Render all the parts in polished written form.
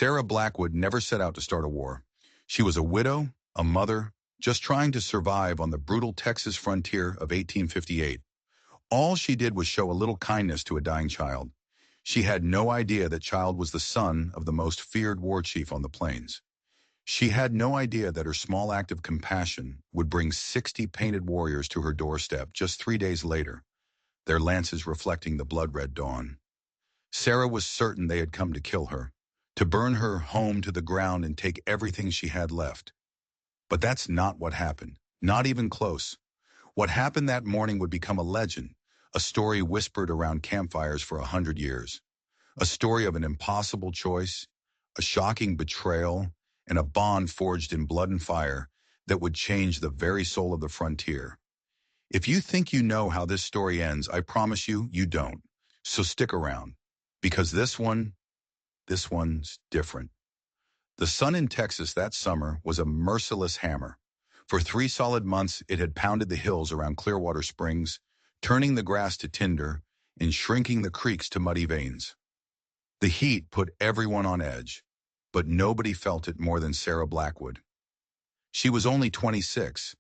Sarah Blackwood never set out to start a war. She was a widow, a mother, just trying to survive on the brutal Texas frontier of 1858. All she did was show a little kindness to a dying child. She had no idea that child was the son of the most feared war chief on the plains. She had no idea that her small act of compassion would bring 60 painted warriors to her doorstep just 3 days later, their lances reflecting the blood-red dawn. Sarah was certain they had come to kill her, to burn her home to the ground and take everything she had left. But that's not what happened, not even close. What happened that morning would become a legend, a story whispered around campfires for 100 years. A story of an impossible choice, a shocking betrayal, and a bond forged in blood and fire that would change the very soul of the frontier. If you think you know how this story ends, I promise you, you don't. So stick around, because this one's different. The sun in Texas that summer was a merciless hammer. For 3 solid months, it had pounded the hills around Clearwater Springs, turning the grass to tinder and shrinking the creeks to muddy veins. The heat put everyone on edge, but nobody felt it more than Sarah Blackwood. She was only 26,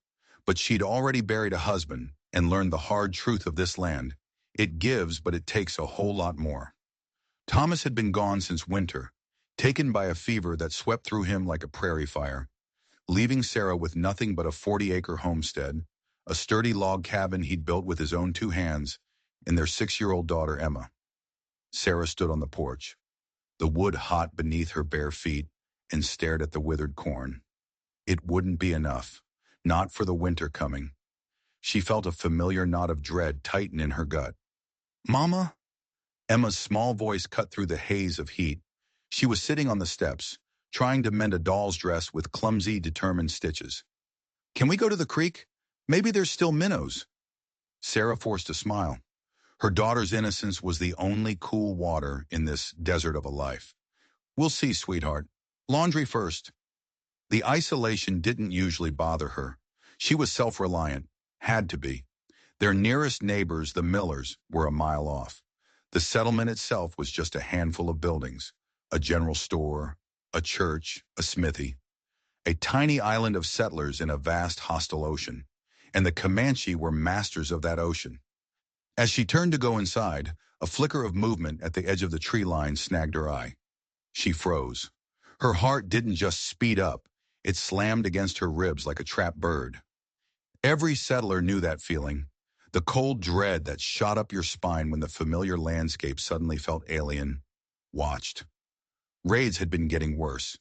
but she'd already buried a husband and learned the hard truth of this land. It gives, but it takes a whole lot more. Thomas had been gone since winter, taken by a fever that swept through him like a prairie fire, leaving Sarah with nothing but a 40-acre homestead, a sturdy log cabin he'd built with his own 2 hands, and their 6-year-old daughter, Emma. Sarah stood on the porch, the wood hot beneath her bare feet, and stared at the withered corn. It wouldn't be enough, not for the winter coming. She felt a familiar knot of dread tighten in her gut. "Mama?" Emma's small voice cut through the haze of heat. She was sitting on the steps, trying to mend a doll's dress with clumsy, determined stitches. "Can we go to the creek? Maybe there's still minnows." Sarah forced a smile. Her daughter's innocence was the only cool water in this desert of a life. "We'll see, sweetheart. Laundry first." The isolation didn't usually bother her. She was self-reliant, had to be. Their nearest neighbors, the Millers, were a mile off. The settlement itself was just a handful of buildings, a general store, a church, a smithy. A tiny island of settlers in a vast hostile ocean. And the Comanche were masters of that ocean. As she turned to go inside, a flicker of movement at the edge of the tree line snagged her eye. She froze. Her heart didn't just speed up, it slammed against her ribs like a trapped bird. Every settler knew that feeling, the cold dread that shot up your spine when the familiar landscape suddenly felt alien, watched. Raids had been getting worse.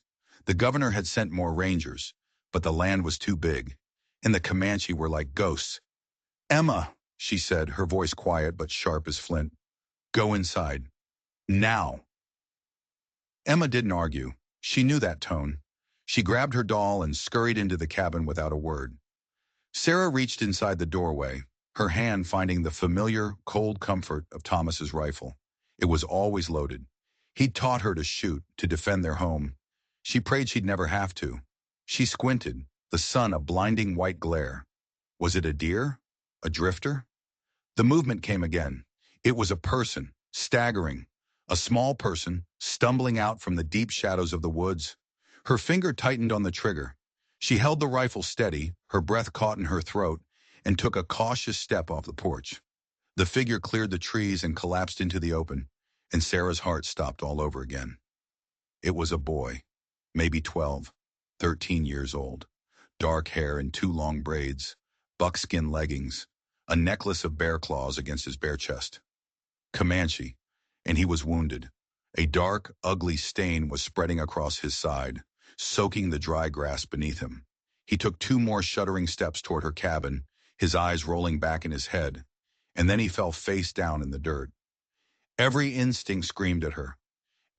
The governor had sent more rangers, but the land was too big, and the Comanche were like ghosts. "Emma," she said, her voice quiet but sharp as flint. "Go inside. Now." Emma didn't argue. She knew that tone. She grabbed her doll and scurried into the cabin without a word. Sarah reached inside the doorway, her hand finding the familiar, cold comfort of Thomas's rifle. It was always loaded. He'd taught her to shoot, to defend their home. She prayed she'd never have to. She squinted, the sun a blinding white glare. Was it a deer? A drifter? The movement came again. It was a person, staggering. A small person, stumbling out from the deep shadows of the woods. Her finger tightened on the trigger. She held the rifle steady, her breath caught in her throat, and took a cautious step off the porch. The figure cleared the trees and collapsed into the open, and Sarah's heart stopped all over again. It was a boy, maybe 12, 13 years old. Dark hair in 2 long braids, buckskin leggings, a necklace of bear claws against his bare chest. Comanche, and he was wounded. A dark, ugly stain was spreading across his side, soaking the dry grass beneath him. He took 2 more shuddering steps toward her cabin, his eyes rolling back in his head, and then he fell face down in the dirt. Every instinct screamed at her.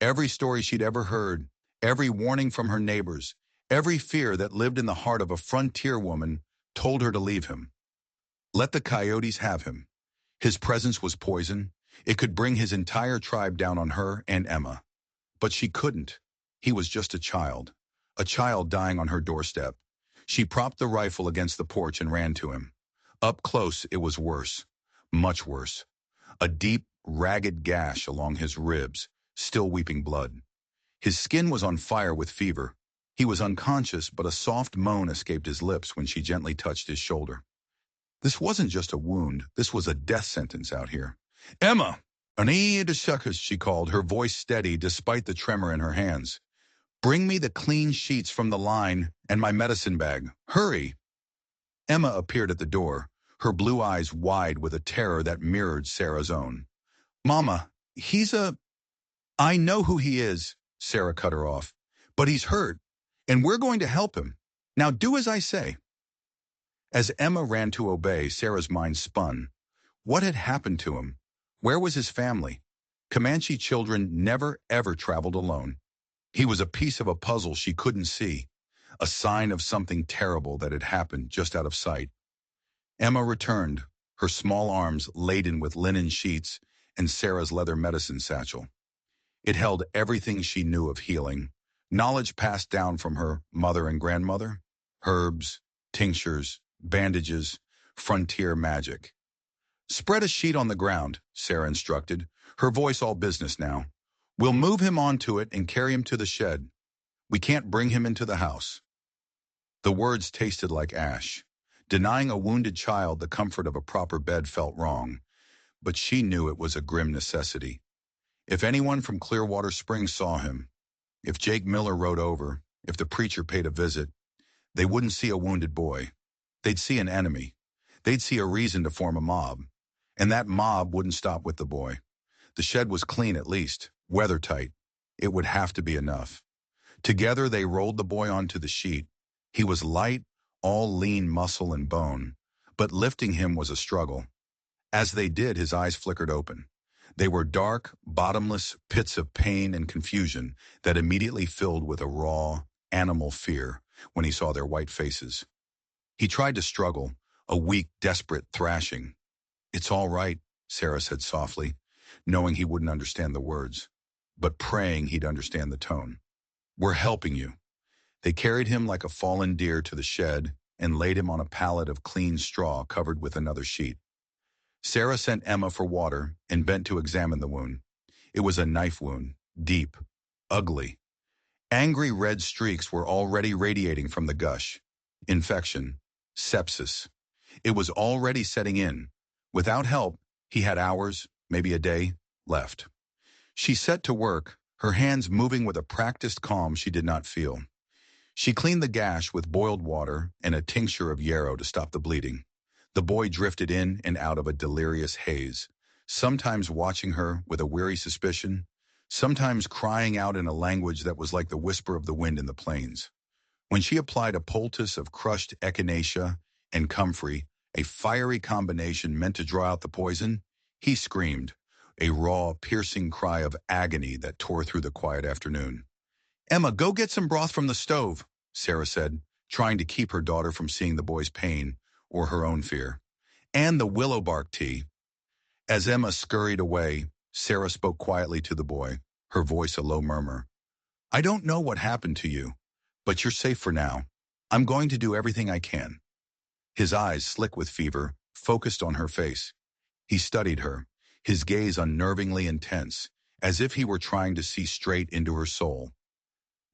Every story she'd ever heard, every warning from her neighbors, every fear that lived in the heart of a frontier woman told her to leave him. Let the coyotes have him. His presence was poison. It could bring his entire tribe down on her and Emma. But she couldn't. He was just a child dying on her doorstep. She propped the rifle against the porch and ran to him. Up close, it was worse, much worse. A deep, ragged gash along his ribs, still weeping blood. His skin was on fire with fever. He was unconscious, but a soft moan escaped his lips when she gently touched his shoulder. This wasn't just a wound, this was a death sentence out here. Emma! Anita Shuckers, she called, her voice steady despite the tremor in her hands. Bring me the clean sheets from the line and my medicine bag. Hurry! Emma appeared at the door, her blue eyes wide with a terror that mirrored Sarah's own. Mama, I know who he is, Sarah cut her off. But he's hurt, and we're going to help him. Now do as I say. As Emma ran to obey, Sarah's mind spun. What had happened to him? Where was his family? Comanche children never, ever traveled alone. He was a piece of a puzzle she couldn't see, a sign of something terrible that had happened just out of sight. Emma returned, her small arms laden with linen sheets and Sarah's leather medicine satchel. It held everything she knew of healing, knowledge passed down from her mother and grandmother, herbs, tinctures, bandages, frontier magic. Spread a sheet on the ground, Sarah instructed, her voice all business now. We'll move him onto it and carry him to the shed. We can't bring him into the house. The words tasted like ash. Denying a wounded child the comfort of a proper bed felt wrong, but she knew it was a grim necessity. If anyone from Clearwater Springs saw him, if Jake Miller rode over, if the preacher paid a visit, they wouldn't see a wounded boy. They'd see an enemy. They'd see a reason to form a mob. And that mob wouldn't stop with the boy. The shed was clean at least, weather-tight. It would have to be enough. Together they rolled the boy onto the sheet. He was light, all lean muscle and bone, but lifting him was a struggle. As they did, his eyes flickered open. They were dark, bottomless pits of pain and confusion that immediately filled with a raw, animal fear when he saw their white faces. He tried to struggle, a weak, desperate thrashing. It's all right, Sarah said softly, knowing he wouldn't understand the words, but praying he'd understand the tone. We're helping you. They carried him like a fallen deer to the shed and laid him on a pallet of clean straw covered with another sheet. Sarah sent Emma for water and bent to examine the wound. It was a knife wound, deep, ugly. Angry red streaks were already radiating from the gush. Infection, sepsis. It was already setting in. Without help, he had hours, maybe a day, left. She set to work, her hands moving with a practiced calm she did not feel. She cleaned the gash with boiled water and a tincture of yarrow to stop the bleeding. The boy drifted in and out of a delirious haze, sometimes watching her with a weary suspicion, sometimes crying out in a language that was like the whisper of the wind in the plains. When she applied a poultice of crushed echinacea and comfrey, a fiery combination meant to draw out the poison, he screamed, a raw, piercing cry of agony that tore through the quiet afternoon. Emma, go get some broth from the stove, Sarah said, trying to keep her daughter from seeing the boy's pain or her own fear. And the willow bark tea. As Emma scurried away, Sarah spoke quietly to the boy, her voice a low murmur. I don't know what happened to you, but you're safe for now. I'm going to do everything I can. His eyes, slick with fever, focused on her face. He studied her, his gaze unnervingly intense, as if he were trying to see straight into her soul.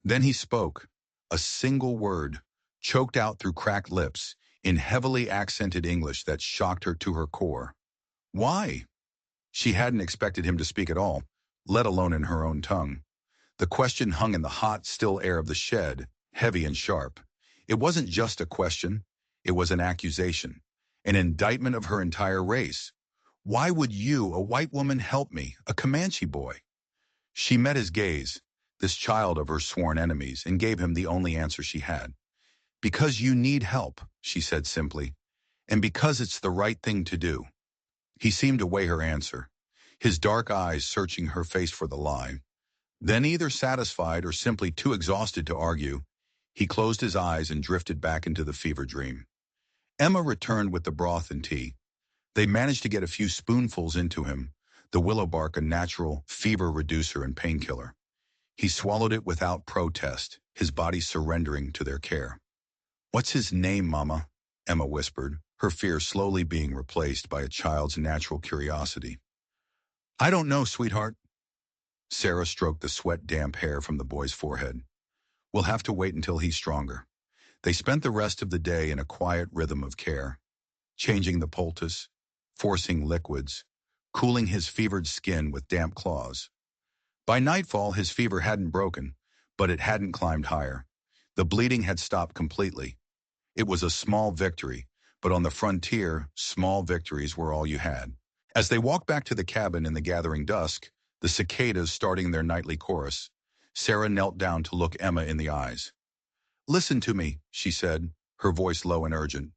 Then he spoke, a single word, choked out through cracked lips, in heavily accented English that shocked her to her core. Why? She hadn't expected him to speak at all, let alone in her own tongue. The question hung in the hot, still air of the shed, heavy and sharp. It wasn't just a question, it was an accusation, an indictment of her entire race. Why would you, a white woman, help me, a Comanche boy? She met his gaze, this child of her sworn enemies, and gave him the only answer she had. Because you need help, she said simply, and because it's the right thing to do. He seemed to weigh her answer, his dark eyes searching her face for the lie. Then, either satisfied or simply too exhausted to argue, he closed his eyes and drifted back into the fever dream. Emma returned with the broth and tea. They managed to get a few spoonfuls into him, the willow bark a natural fever reducer and painkiller. He swallowed it without protest, his body surrendering to their care. What's his name, Mama? Emma whispered, her fear slowly being replaced by a child's natural curiosity. I don't know, sweetheart. Sarah stroked the sweat-damp hair from the boy's forehead. We'll have to wait until he's stronger. They spent the rest of the day in a quiet rhythm of care, changing the poultice, forcing liquids, cooling his fevered skin with damp claws. By nightfall, his fever hadn't broken, but it hadn't climbed higher. The bleeding had stopped completely. It was a small victory, but on the frontier, small victories were all you had. As they walked back to the cabin in the gathering dusk, the cicadas starting their nightly chorus, Sarah knelt down to look Emma in the eyes. Listen to me, she said, her voice low and urgent.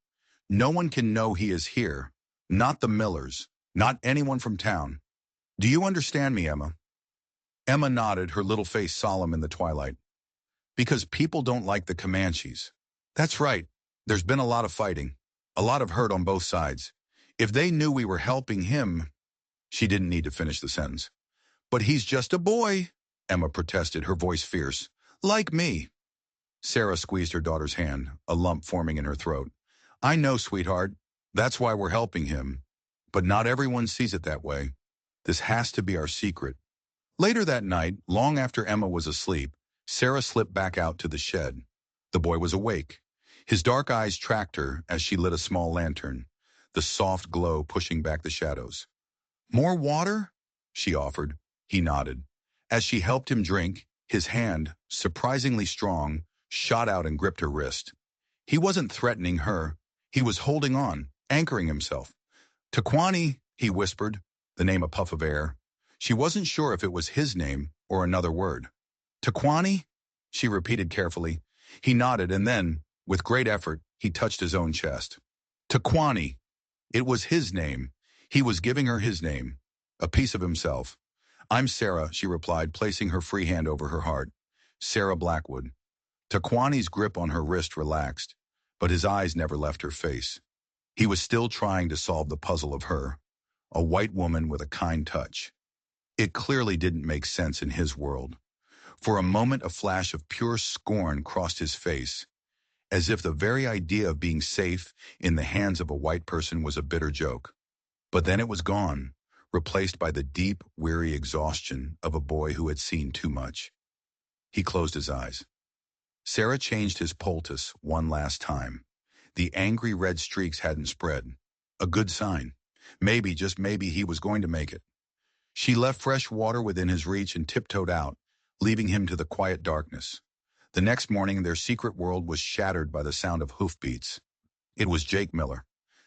No one can know he is here. Not the Millers. Not anyone from town. Do you understand me, Emma? Emma nodded, her little face solemn in the twilight. Because people don't like the Comanches. That's right. There's been a lot of fighting. A lot of hurt on both sides. If they knew we were helping him... She didn't need to finish the sentence. But he's just a boy, Emma protested, her voice fierce. Like me. Sarah squeezed her daughter's hand, a lump forming in her throat. I know, sweetheart. That's why we're helping him. But not everyone sees it that way. This has to be our secret. Later that night, long after Emma was asleep, Sarah slipped back out to the shed. The boy was awake. His dark eyes tracked her as she lit a small lantern, the soft glow pushing back the shadows. More water? She offered. He nodded. As she helped him drink, his hand, surprisingly strong, shot out and gripped her wrist. He wasn't threatening her. He was holding on, anchoring himself. Taquani, he whispered, the name a puff of air. She wasn't sure if it was his name or another word. Taquani? She repeated carefully. He nodded and then, with great effort, he touched his own chest. Taquani. It was his name. He was giving her his name, a piece of himself. I'm Sarah, she replied, placing her free hand over her heart. Sarah Blackwood. Taquani's grip on her wrist relaxed, but his eyes never left her face. He was still trying to solve the puzzle of her, a white woman with a kind touch. It clearly didn't make sense in his world. For a moment, a flash of pure scorn crossed his face, as if the very idea of being safe in the hands of a white person was a bitter joke. But then it was gone, replaced by the deep, weary exhaustion of a boy who had seen too much. He closed his eyes. Sarah changed his poultice one last time. The angry red streaks hadn't spread. A good sign. Maybe, just maybe, he was going to make it. She left fresh water within his reach and tiptoed out, leaving him to the quiet darkness. The next morning, their secret world was shattered by the sound of hoofbeats. It was Jake Miller,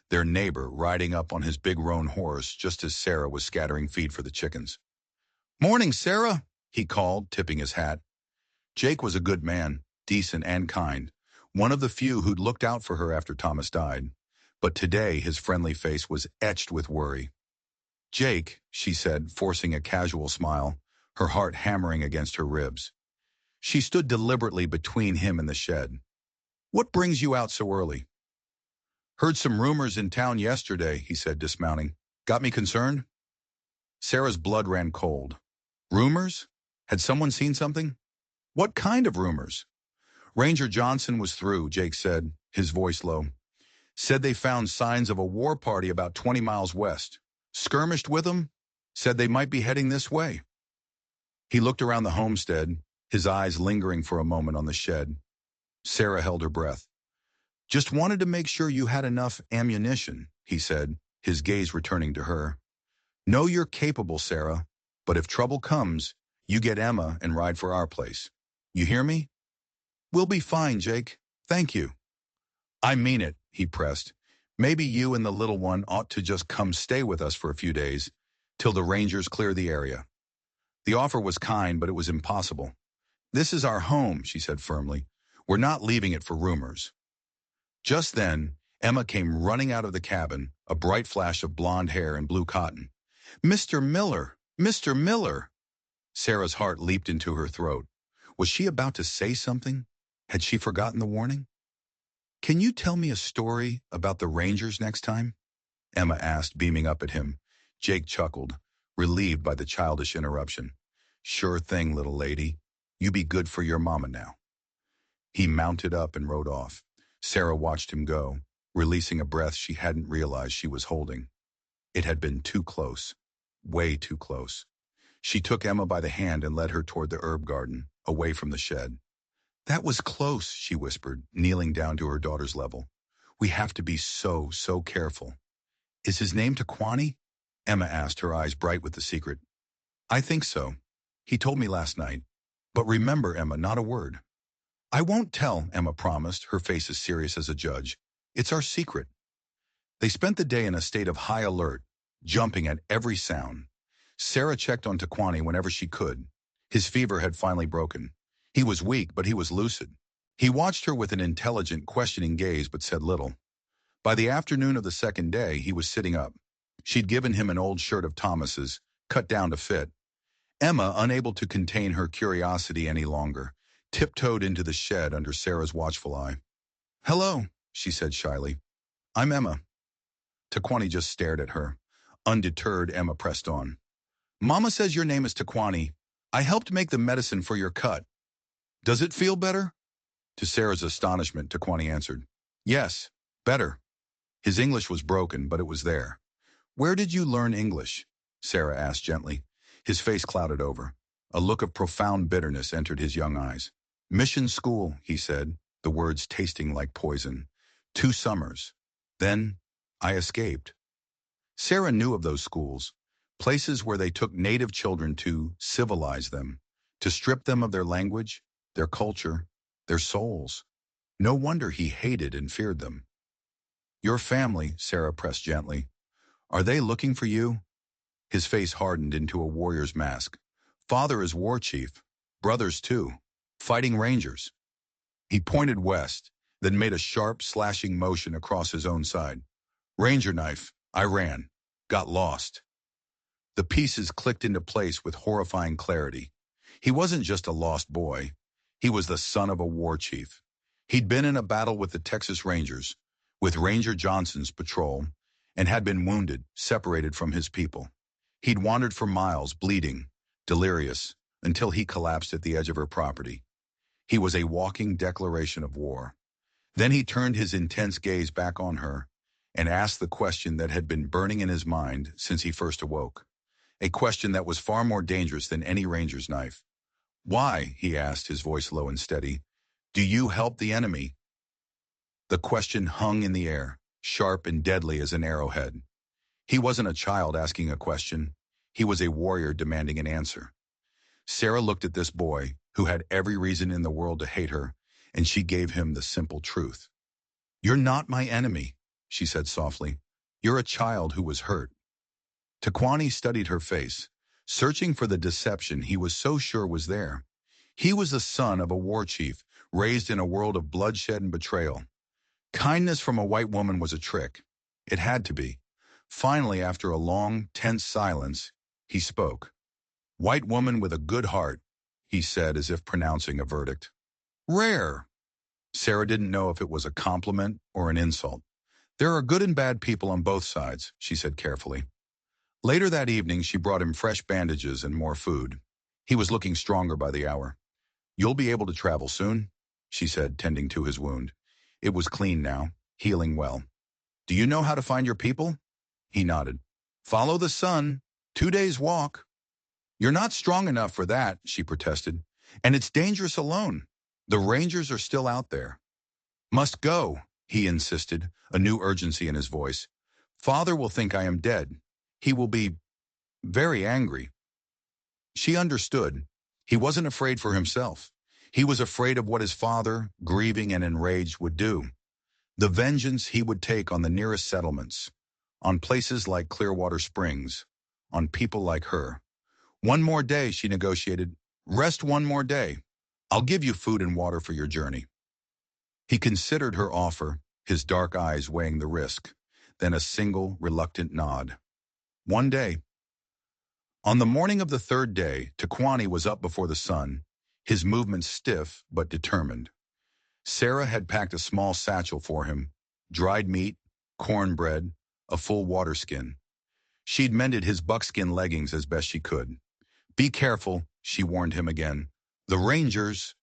their neighbor, riding up on his big roan horse just as Sarah was scattering feed for the chickens. Morning, Sarah, he called, tipping his hat. Jake was a good man, decent and kind, one of the few who'd looked out for her after Thomas died. But today his friendly face was etched with worry. Jake, she said, forcing a casual smile, her heart hammering against her ribs. She stood deliberately between him and the shed. What brings you out so early? Heard some rumors in town yesterday, he said, dismounting. Got me concerned? Sarah's blood ran cold. Rumors? Had someone seen something? What kind of rumors? Ranger Johnson was through, Jake said, his voice low. Said they found signs of a war party about 20 miles west. Skirmished with them. Said they might be heading this way. He looked around the homestead, his eyes lingering for a moment on the shed. Sarah held her breath. Just wanted to make sure you had enough ammunition, he said, his gaze returning to her. Know you're capable, Sarah, but if trouble comes, you get Emma and ride for our place. You hear me? We'll be fine, Jake. Thank you. I mean it, he pressed. Maybe you and the little one ought to just come stay with us for a few days, till the rangers clear the area. The offer was kind, but it was impossible. This is our home, she said firmly. We're not leaving it for rumors. Just then, Emma came running out of the cabin, a bright flash of blonde hair and blue cotton. Mr. Miller! Mr. Miller! Sarah's heart leaped into her throat. Was she about to say something? Had she forgotten the warning? Can you tell me a story about the Rangers next time? Emma asked, beaming up at him. Jake chuckled, relieved by the childish interruption. Sure thing, little lady. You be good for your mama now. He mounted up and rode off. Sarah watched him go, releasing a breath she hadn't realized she was holding. It had been too close. Way too close. She took Emma by the hand and led her toward the herb garden, away from the shed. That was close, she whispered, kneeling down to her daughter's level. We have to be so careful. Is his name Taquani? Emma asked, her eyes bright with the secret. I think so. He told me last night. But remember, Emma, not a word. I won't tell, Emma promised, her face as serious as a judge. It's our secret. They spent the day in a state of high alert, jumping at every sound. Sarah checked on Taquani whenever she could. His fever had finally broken. He was weak, but he was lucid. He watched her with an intelligent, questioning gaze, but said little. By the afternoon of the second day, he was sitting up. She'd given him an old shirt of Thomas's, cut down to fit. Emma, unable to contain her curiosity any longer, tiptoed into the shed under Sarah's watchful eye. Hello, she said shyly. I'm Emma. Taquani just stared at her. Undeterred, Emma pressed on. Mama says your name is Taquani. I helped make the medicine for your cut. Does it feel better? To Sarah's astonishment, Taquani answered. Yes, better. His English was broken, but it was there. Where did you learn English? Sarah asked gently. His face clouded over. A look of profound bitterness entered his young eyes. Mission school, he said, the words tasting like poison. 2 summers. Then, I escaped. Sarah knew of those schools, places where they took native children to civilize them, to strip them of their language, their culture, their souls. No wonder he hated and feared them. Your family, Sarah pressed gently. Are they looking for you? His face hardened into a warrior's mask. Father is war chief. Brothers too. Fighting rangers. He pointed west, then made a sharp, slashing motion across his own side. Ranger knife. I ran. Got lost. The pieces clicked into place with horrifying clarity. He wasn't just a lost boy. He was the son of a war chief. He'd been in a battle with the Texas Rangers, with Ranger Johnson's patrol, and had been wounded, separated from his people. He'd wandered for miles, bleeding, delirious, until he collapsed at the edge of her property. He was a walking declaration of war. Then he turned his intense gaze back on her and asked the question that had been burning in his mind since he first awoke. A question that was far more dangerous than any ranger's knife. Why, he asked, his voice low and steady, do you help the enemy? The question hung in the air, sharp and deadly as an arrowhead. He wasn't a child asking a question. He was a warrior demanding an answer. Sarah looked at this boy, who had every reason in the world to hate her, and she gave him the simple truth. You're not my enemy, she said softly. You're a child who was hurt. Taquani studied her face, searching for the deception he was so sure was there. He was the son of a war chief, raised in a world of bloodshed and betrayal. Kindness from a white woman was a trick. It had to be. Finally, after a long, tense silence, he spoke. White woman with a good heart, he said as if pronouncing a verdict. Rare. Sarah didn't know if it was a compliment or an insult. There are good and bad people on both sides, she said carefully. Later that evening, she brought him fresh bandages and more food. He was looking stronger by the hour. You'll be able to travel soon, she said, tending to his wound. It was clean now, healing well. Do you know how to find your people? He nodded. Follow the sun. 2 days' walk. You're not strong enough for that, she protested. And it's dangerous alone. The Rangers are still out there. Must go, he insisted, a new urgency in his voice. Father will think I am dead. He will be very angry. She understood. He wasn't afraid for himself. He was afraid of what his father, grieving and enraged, would do. The vengeance he would take on the nearest settlements, on places like Clearwater Springs, on people like her. One more day, she negotiated. Rest one more day. I'll give you food and water for your journey. He considered her offer, his dark eyes weighing the risk, then a single, reluctant nod. One day. On the morning of the third day, Taquani was up before the sun, his movements stiff but determined. Sarah had packed a small satchel for him, dried meat, cornbread, a full water skin. She'd mended his buckskin leggings as best she could. Be careful, she warned him again. The Rangers.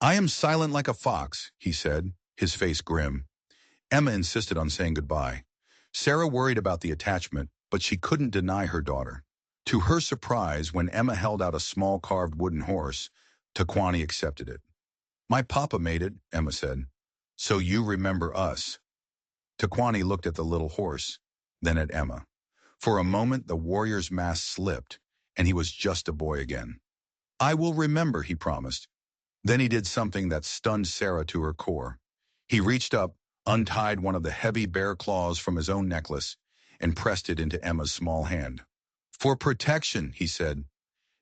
I am silent like a fox, he said, his face grim. Emma insisted on saying goodbye. Sarah worried about the attachment, but she couldn't deny her daughter. To her surprise, when Emma held out a small carved wooden horse, Taquani accepted it. "My papa made it," Emma said. "So you remember us." Taquani looked at the little horse, then at Emma. For a moment, the warrior's mask slipped, and he was just a boy again. "I will remember," he promised. Then he did something that stunned Sarah to her core. He reached up, untied one of the heavy bear claws from his own necklace, and pressed it into Emma's small hand. "For protection," he said.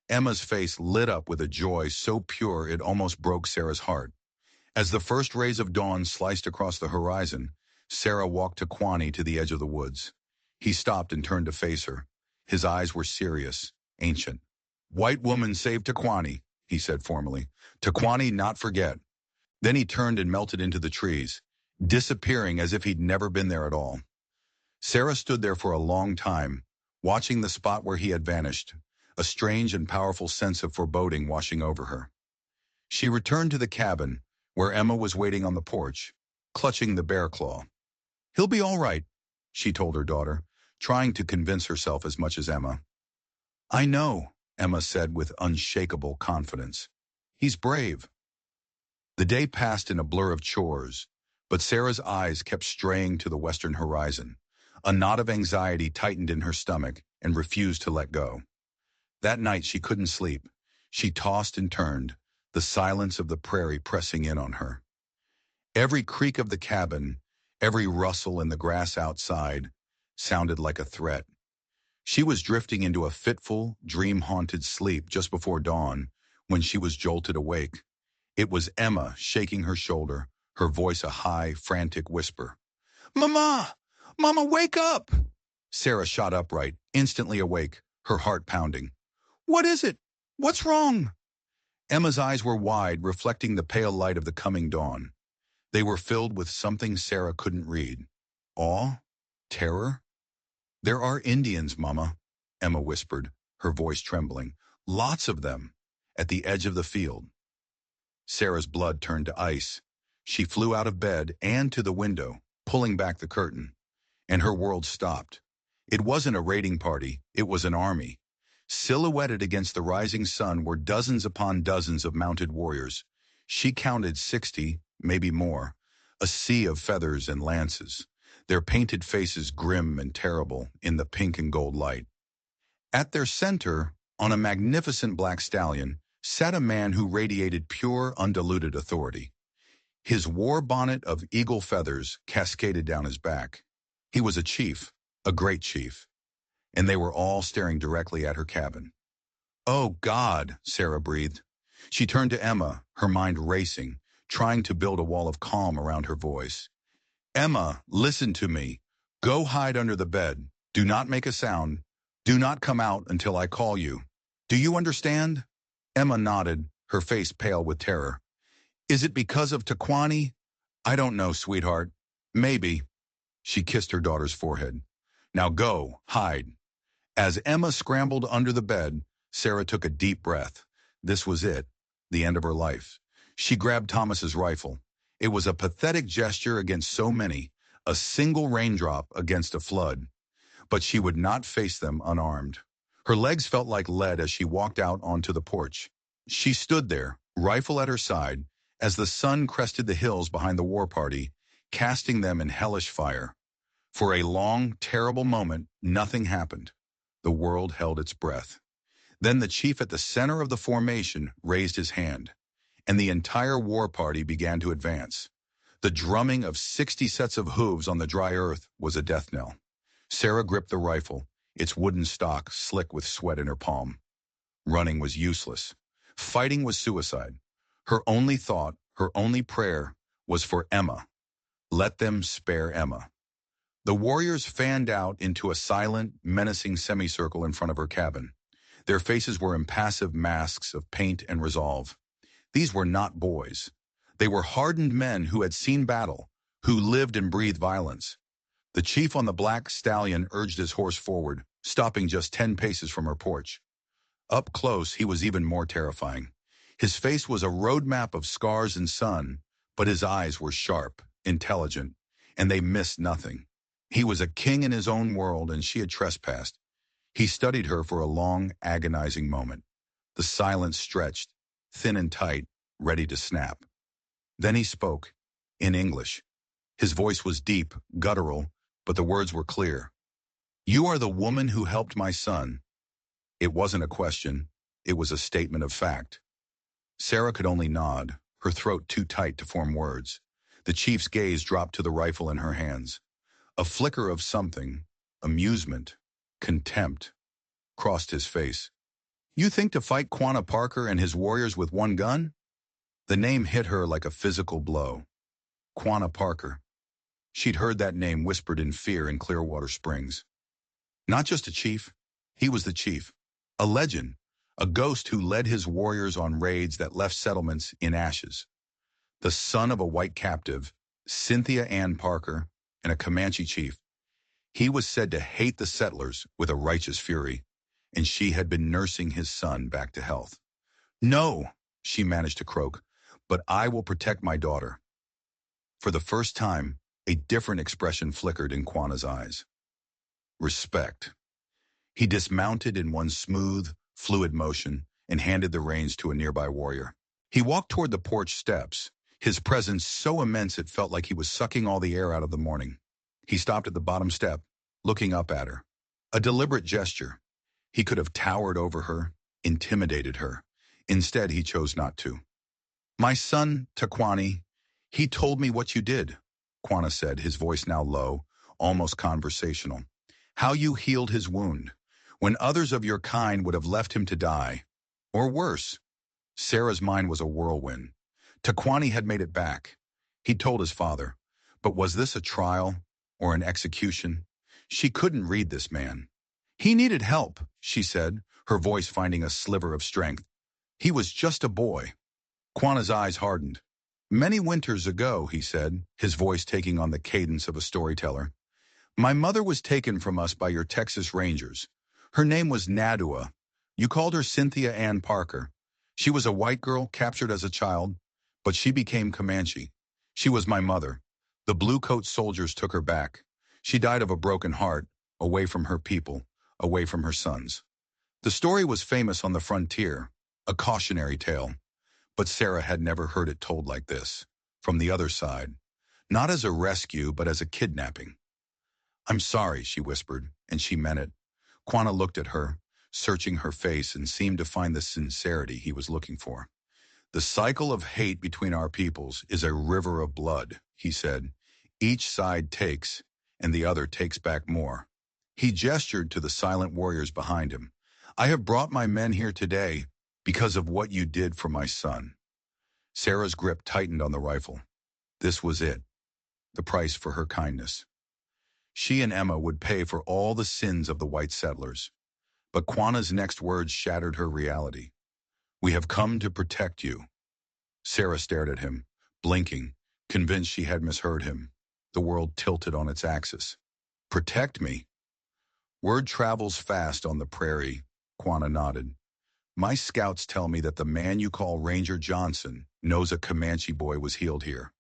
Emma's face lit up with a joy so pure it almost broke Sarah's heart. As the first rays of dawn sliced across the horizon, Sarah walked Taquani to the edge of the woods. He stopped and turned to face her. His eyes were serious, ancient. "White woman saved Taquani," he said formally. "Taquani not forget." Then he turned and melted into the trees, disappearing as if he'd never been there at all. Sarah stood there for a long time, watching the spot where he had vanished, a strange and powerful sense of foreboding washing over her. She returned to the cabin, where Emma was waiting on the porch, clutching the bear claw. "He'll be all right," she told her daughter, trying to convince herself as much as Emma. "I know," Emma said with unshakable confidence. "He's brave." The day passed in a blur of chores, but Sarah's eyes kept straying to the western horizon. A knot of anxiety tightened in her stomach and refused to let go. That night she couldn't sleep. She tossed and turned, the silence of the prairie pressing in on her. Every creak of the cabin, every rustle in the grass outside, sounded like a threat. She was drifting into a fitful, dream-haunted sleep just before dawn when she was jolted awake. It was Emma shaking her shoulder, her voice a high, frantic whisper. "Mama! Mama, wake up!" Sarah shot upright, instantly awake, her heart pounding. "What is it? What's wrong?" Emma's eyes were wide, reflecting the pale light of the coming dawn. They were filled with something Sarah couldn't read. Awe? Terror? "There are Indians, Mama," Emma whispered, her voice trembling. "Lots of them, at the edge of the field." Sarah's blood turned to ice. She flew out of bed and to the window, pulling back the curtain. And her world stopped. It wasn't a raiding party, it was an army. Silhouetted against the rising sun were dozens upon dozens of mounted warriors. She counted 60, maybe more, a sea of feathers and lances, their painted faces grim and terrible in the pink and gold light. At their center, on a magnificent black stallion, sat a man who radiated pure, undiluted authority. His war bonnet of eagle feathers cascaded down his back. He was a chief, a great chief, and they were all staring directly at her cabin. "Oh, God," Sarah breathed. She turned to Emma, her mind racing, trying to build a wall of calm around her voice. "Emma, listen to me. Go hide under the bed. Do not make a sound. Do not come out until I call you. Do you understand?" Emma nodded, her face pale with terror. "Is it because of Taquani?" "I don't know, sweetheart. Maybe." She kissed her daughter's forehead. "Now go, hide." As Emma scrambled under the bed, Sarah took a deep breath. This was it, the end of her life. She grabbed Thomas's rifle. It was a pathetic gesture against so many, a single raindrop against a flood. But she would not face them unarmed. Her legs felt like lead as she walked out onto the porch. She stood there, rifle at her side, as the sun crested the hills behind the war party, casting them in hellish fire. For a long, terrible moment, nothing happened. The world held its breath. Then the chief at the center of the formation raised his hand, and the entire war party began to advance. The drumming of 60 sets of hooves on the dry earth was a death knell. Sarah gripped the rifle, its wooden stock slick with sweat in her palm. Running was useless. Fighting was suicide. Her only thought, her only prayer, was for Emma. Let them spare Emma. The warriors fanned out into a silent, menacing semicircle in front of her cabin. Their faces were impassive masks of paint and resolve. These were not boys. They were hardened men who had seen battle, who lived and breathed violence. The chief on the black stallion urged his horse forward, stopping just 10 paces from her porch. Up close, he was even more terrifying. His face was a roadmap of scars and sun, but his eyes were sharp, intelligent, and they missed nothing. He was a king in his own world, and she had trespassed. He studied her for a long, agonizing moment. The silence stretched, thin and tight, ready to snap. Then he spoke, in English. His voice was deep, guttural, but the words were clear. "You are the woman who helped my son." It wasn't a question. It was a statement of fact. Sarah could only nod, her throat too tight to form words. The chief's gaze dropped to the rifle in her hands. A flicker of something, amusement, contempt, crossed his face. "You think to fight Quanah Parker and his warriors with one gun?" The name hit her like a physical blow. Quanah Parker. She'd heard that name whispered in fear in Clearwater Springs. Not just a chief, he was the chief. A legend, a ghost who led his warriors on raids that left settlements in ashes. The son of a white captive, Cynthia Ann Parker, and a Comanche chief. He was said to hate the settlers with a righteous fury, and she had been nursing his son back to health. "No," she managed to croak, "but I will protect my daughter." For the first time, a different expression flickered in Quanah's eyes. Respect. He dismounted in one smooth, fluid motion and handed the reins to a nearby warrior. He walked toward the porch steps, his presence so immense it felt like he was sucking all the air out of the morning. He stopped at the bottom step, looking up at her. A deliberate gesture. He could have towered over her, intimidated her. Instead, he chose not to. "My son, Taquani, he told me what you did," Quanah said, his voice now low, almost conversational. "How you healed his wound, when others of your kind would have left him to die. Or worse." Sarah's mind was a whirlwind. Taquani had made it back. He told his father. But was this a trial or an execution? She couldn't read this man. "He needed help," she said, her voice finding a sliver of strength. "He was just a boy." Quanah's eyes hardened. "Many winters ago," he said, his voice taking on the cadence of a storyteller, "my mother was taken from us by your Texas Rangers. Her name was Nadua. You called her Cynthia Ann Parker. She was a white girl captured as a child, but she became Comanche. She was my mother. The blue-coat soldiers took her back. She died of a broken heart, away from her people, away from her sons. The story was famous on the frontier, a cautionary tale. But Sarah had never heard it told like this, from the other side. Not as a rescue, but as a kidnapping. "I'm sorry," she whispered, and she meant it. Quanah looked at her, searching her face, and seemed to find the sincerity he was looking for. "The cycle of hate between our peoples is a river of blood," he said. "Each side takes, and the other takes back more." He gestured to the silent warriors behind him. "I have brought my men here today because of what you did for my son." Sarah's grip tightened on the rifle. This was it, the price for her kindness. She and Emma would pay for all the sins of the white settlers. But Quanah's next words shattered her reality. "We have come to protect you." Sarah stared at him, blinking, convinced she had misheard him. The world tilted on its axis. "Protect me?" "Word travels fast on the prairie," Quanah nodded. "My scouts tell me that the man you call Ranger Johnson knows a Comanche boy was healed here.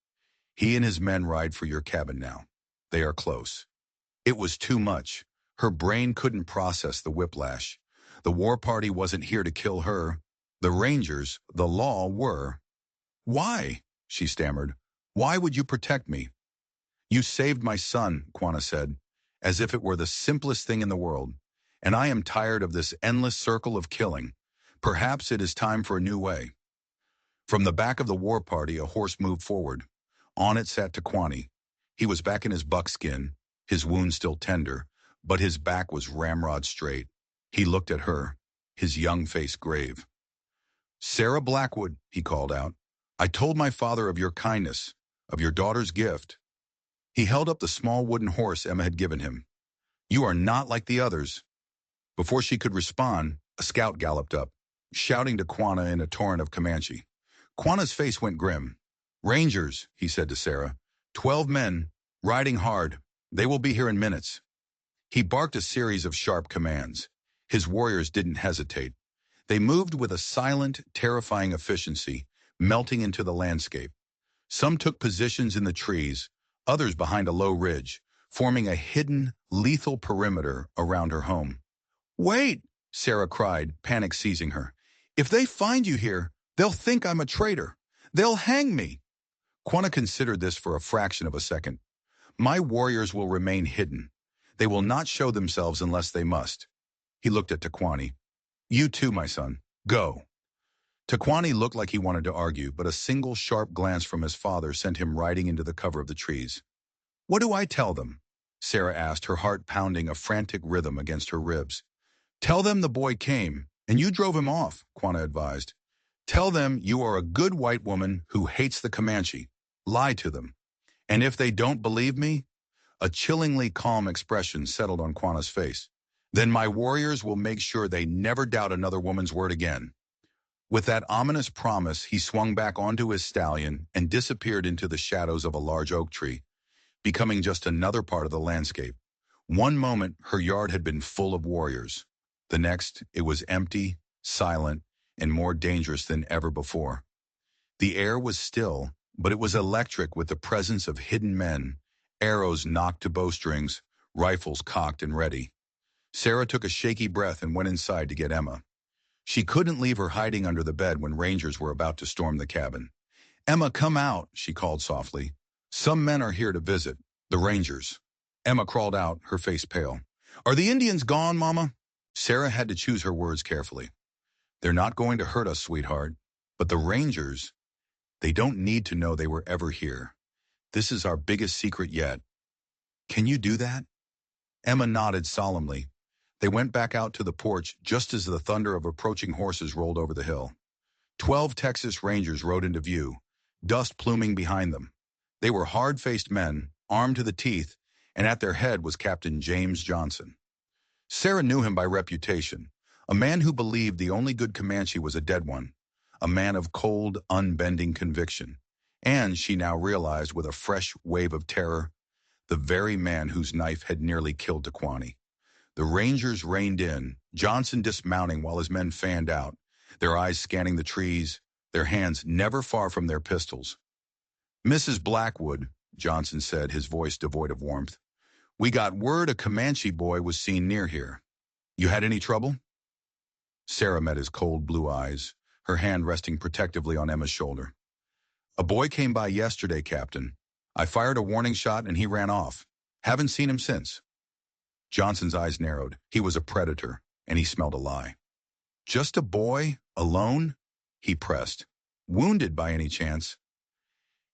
He and his men ride for your cabin now. They are close." It was too much. Her brain couldn't process the whiplash. The war party wasn't here to kill her. The Rangers, the law, were. "Why?" she stammered. "Why would you protect me?" "You saved my son," Quanah said, as if it were the simplest thing in the world. "And I am tired of this endless circle of killing. Perhaps it is time for a new way." From the back of the war party, a horse moved forward. On it sat Taquani. He was back in his buckskin, his wound still tender, but his back was ramrod straight. He looked at her, his young face grave. "Sarah Blackwood," he called out, "I told my father of your kindness, of your daughter's gift." He held up the small wooden horse Emma had given him. "You are not like the others." Before she could respond, a scout galloped up, shouting to Quanah in a torrent of Comanche. Quanah's face went grim. "Rangers," he said to Sarah. 12 men, riding hard. They will be here in minutes." He barked a series of sharp commands. His warriors didn't hesitate. They moved with a silent, terrifying efficiency, melting into the landscape. Some took positions in the trees, others behind a low ridge, forming a hidden, lethal perimeter around her home. Wait, Sarah cried, panic seizing her. If they find you here, they'll think I'm a traitor. They'll hang me. Quanah considered this for a fraction of a second. My warriors will remain hidden. They will not show themselves unless they must. He looked at Taquani. You too, my son. Go. Taquani looked like he wanted to argue, but a single sharp glance from his father sent him riding into the cover of the trees. What do I tell them? Sarah asked, her heart pounding a frantic rhythm against her ribs. Tell them the boy came, and you drove him off, Quanah advised. Tell them you are a good white woman who hates the Comanche. Lie to them. And if they don't believe me, a chillingly calm expression settled on Quanah's face. Then my warriors will make sure they never doubt another woman's word again. With that ominous promise, he swung back onto his stallion and disappeared into the shadows of a large oak tree, becoming just another part of the landscape. One moment, her yard had been full of warriors. The next, it was empty, silent, and more dangerous than ever before. The air was still, but it was electric with the presence of hidden men, arrows knocked to bowstrings, rifles cocked and ready. Sarah took a shaky breath and went inside to get Emma. She couldn't leave her hiding under the bed when rangers were about to storm the cabin. Emma, come out, she called softly. Some men are here to visit, the rangers. Emma crawled out, her face pale. Are the Indians gone, Mama? Sarah had to choose her words carefully. They're not going to hurt us, sweetheart. But the rangers, they don't need to know they were ever here. This is our biggest secret yet. Can you do that? Emma nodded solemnly. They went back out to the porch just as the thunder of approaching horses rolled over the hill. 12 Texas Rangers rode into view, dust pluming behind them. They were hard-faced men, armed to the teeth, and at their head was Captain James Johnson. Sarah knew him by reputation, a man who believed the only good Comanche was a dead one, a man of cold, unbending conviction. And, she now realized with a fresh wave of terror, the very man whose knife had nearly killed Taquani. The Rangers reined in, Johnson dismounting while his men fanned out, their eyes scanning the trees, their hands never far from their pistols. Mrs. Blackwood, Johnson said, his voice devoid of warmth, we got word a Comanche boy was seen near here. You had any trouble? Sarah met his cold blue eyes, her hand resting protectively on Emma's shoulder. A boy came by yesterday, Captain. I fired a warning shot and he ran off. Haven't seen him since. Johnson's eyes narrowed. He was a predator, and he smelled a lie. Just a boy? Alone? He pressed. Wounded by any chance?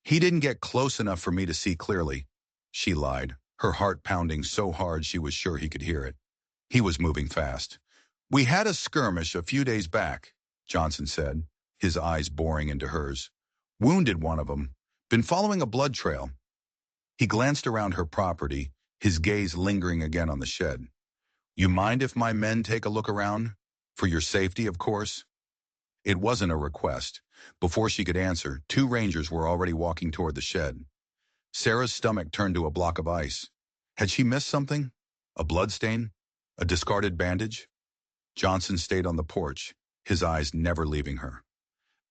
He didn't get close enough for me to see clearly. She lied, her heart pounding so hard she was sure he could hear it. He was moving fast. We had a skirmish a few days back, Johnson said, his eyes boring into hers. Wounded one of them. Been following a blood trail. He glanced around her property, his gaze lingering again on the shed. You mind if my men take a look around? For your safety, of course. It wasn't a request. Before she could answer, 2 rangers were already walking toward the shed. Sarah's stomach turned to a block of ice. Had she missed something? A bloodstain? A discarded bandage? Johnson stayed on the porch, his eyes never leaving her.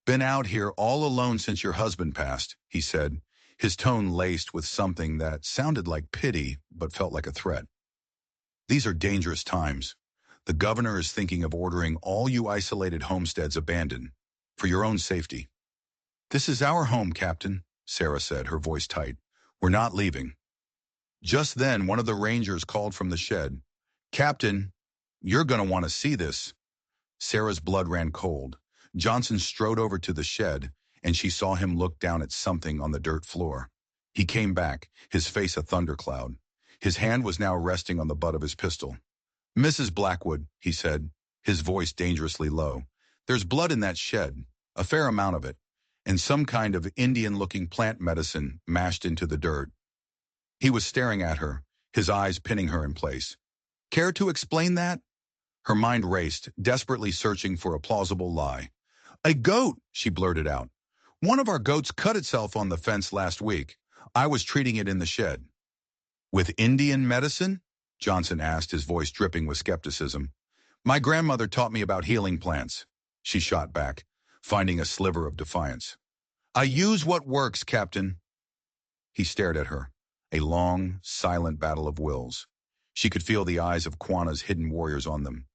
Been out here all alone since your husband passed, he said, his tone laced with something that sounded like pity but felt like a threat. These are dangerous times. The governor is thinking of ordering all you isolated homesteads abandoned, for your own safety. This is our home, Captain, Sarah said, her voice tight. We're not leaving. Just then, one of the rangers called from the shed. Captain, you're going to want to see this. Sarah's blood ran cold. Johnson strode over to the shed, and she saw him look down at something on the dirt floor. He came back, his face a thundercloud. His hand was now resting on the butt of his pistol. Mrs. Blackwood, he said, his voice dangerously low. There's blood in that shed, a fair amount of it, and some kind of Indian-looking plant medicine mashed into the dirt. He was staring at her, his eyes pinning her in place. Care to explain that? Her mind raced, desperately searching for a plausible lie. A goat, she blurted out. One of our goats cut itself on the fence last week. I was treating it in the shed. With Indian medicine? Johnson asked, his voice dripping with skepticism. My grandmother taught me about healing plants. She shot back, finding a sliver of defiance. I use what works, Captain. He stared at her, a long, silent battle of wills. She could feel the eyes of Quanah's hidden warriors on them.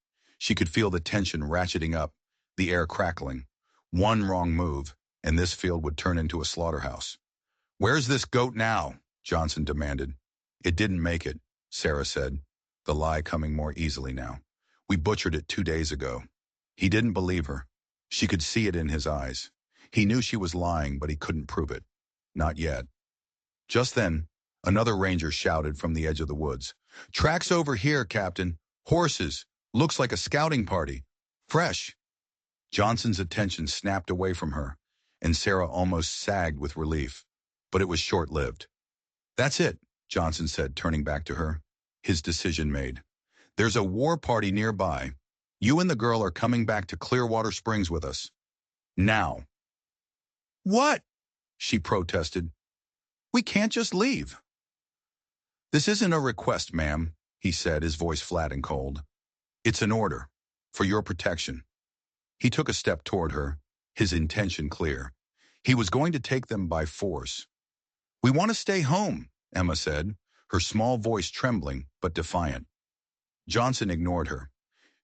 She could feel the tension ratcheting up, the air crackling. One wrong move, and this field would turn into a slaughterhouse. "Where's this goat now?" Johnson demanded. "It didn't make it," Sarah said, the lie coming more easily now. "We butchered it 2 days ago." He didn't believe her. She could see it in his eyes. He knew she was lying, but he couldn't prove it. Not yet. Just then, another ranger shouted from the edge of the woods. "Tracks over here, Captain. Horses. Looks like a scouting party. Fresh." Johnson's attention snapped away from her, and Sarah almost sagged with relief. But it was short-lived. "That's it," Johnson said, turning back to her. His decision made. "There's a war party nearby. You and the girl are coming back to Clearwater Springs with us. Now." "What?" she protested. "We can't just leave." "This isn't a request, ma'am," he said, his voice flat and cold. "It's an order. For your protection." He took a step toward her, his intention clear. He was going to take them by force. "We want to stay home," Emma said, her small voice trembling but defiant. Johnson ignored her.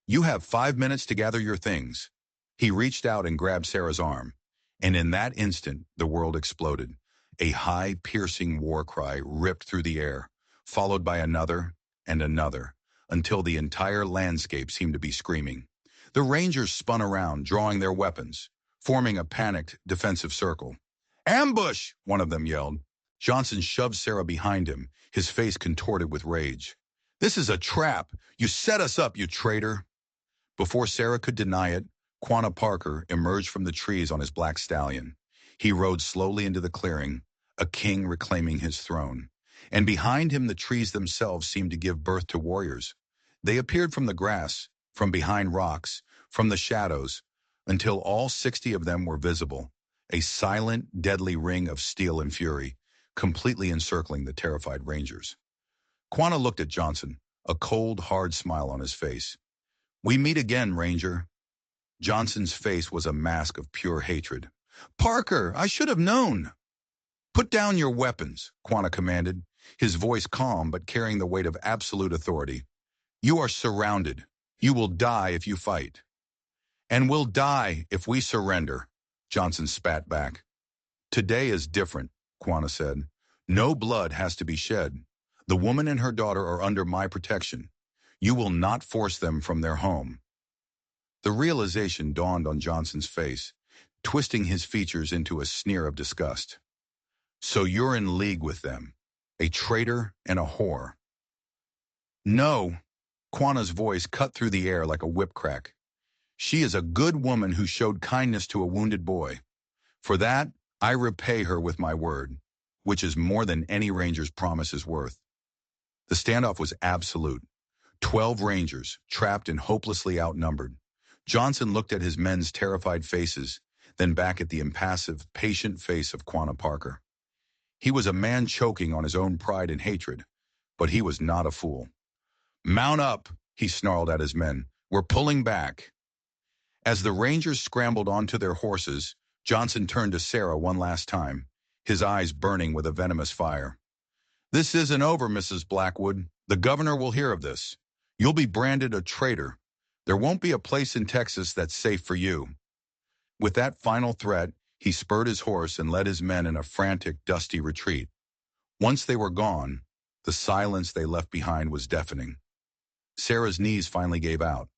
"You have 5 minutes to gather your things." He reached out and grabbed Sarah's arm, and in that instant the world exploded. A high, piercing war cry ripped through the air, followed by another and another, until the entire landscape seemed to be screaming. The Rangers spun around, drawing their weapons, forming a panicked, defensive circle. "Ambush!" one of them yelled. Johnson shoved Sarah behind him, his face contorted with rage. "This is a trap! You set us up, you traitor!" Before Sarah could deny it, Quanah Parker emerged from the trees on his black stallion. He rode slowly into the clearing, a king reclaiming his throne. And behind him the trees themselves seemed to give birth to warriors. They appeared from the grass, from behind rocks, from the shadows, until all 60 of them were visible, a silent, deadly ring of steel and fury, completely encircling the terrified Rangers. Quanah looked at Johnson, a cold, hard smile on his face. "We meet again, Ranger." Johnson's face was a mask of pure hatred. "Parker, I should have known." "Put down your weapons," Quanah commanded, his voice calm but carrying the weight of absolute authority. "You are surrounded. You will die if you fight." "And we'll die if we surrender," Johnson spat back. "Today is different," Quanah said. "No blood has to be shed. The woman and her daughter are under my protection. You will not force them from their home." The realization dawned on Johnson's face, twisting his features into a sneer of disgust. "So you're in league with them, a traitor and a whore." "No," Quanah's voice cut through the air like a whip crack. "She is a good woman who showed kindness to a wounded boy. For that, I repay her with my word, which is more than any ranger's promise is worth." The standoff was absolute. 12 Rangers, trapped and hopelessly outnumbered. Johnson looked at his men's terrified faces, then back at the impassive, patient face of Quanah Parker. He was a man choking on his own pride and hatred, but he was not a fool. "Mount up," he snarled at his men. "We're pulling back." As the Rangers scrambled onto their horses, Johnson turned to Sarah one last time, his eyes burning with a venomous fire. "This isn't over, Mrs. Blackwood. The governor will hear of this. You'll be branded a traitor. There won't be a place in Texas that's safe for you." With that final threat, he spurred his horse and led his men in a frantic, dusty retreat. Once they were gone, the silence they left behind was deafening. Sarah's knees finally gave out,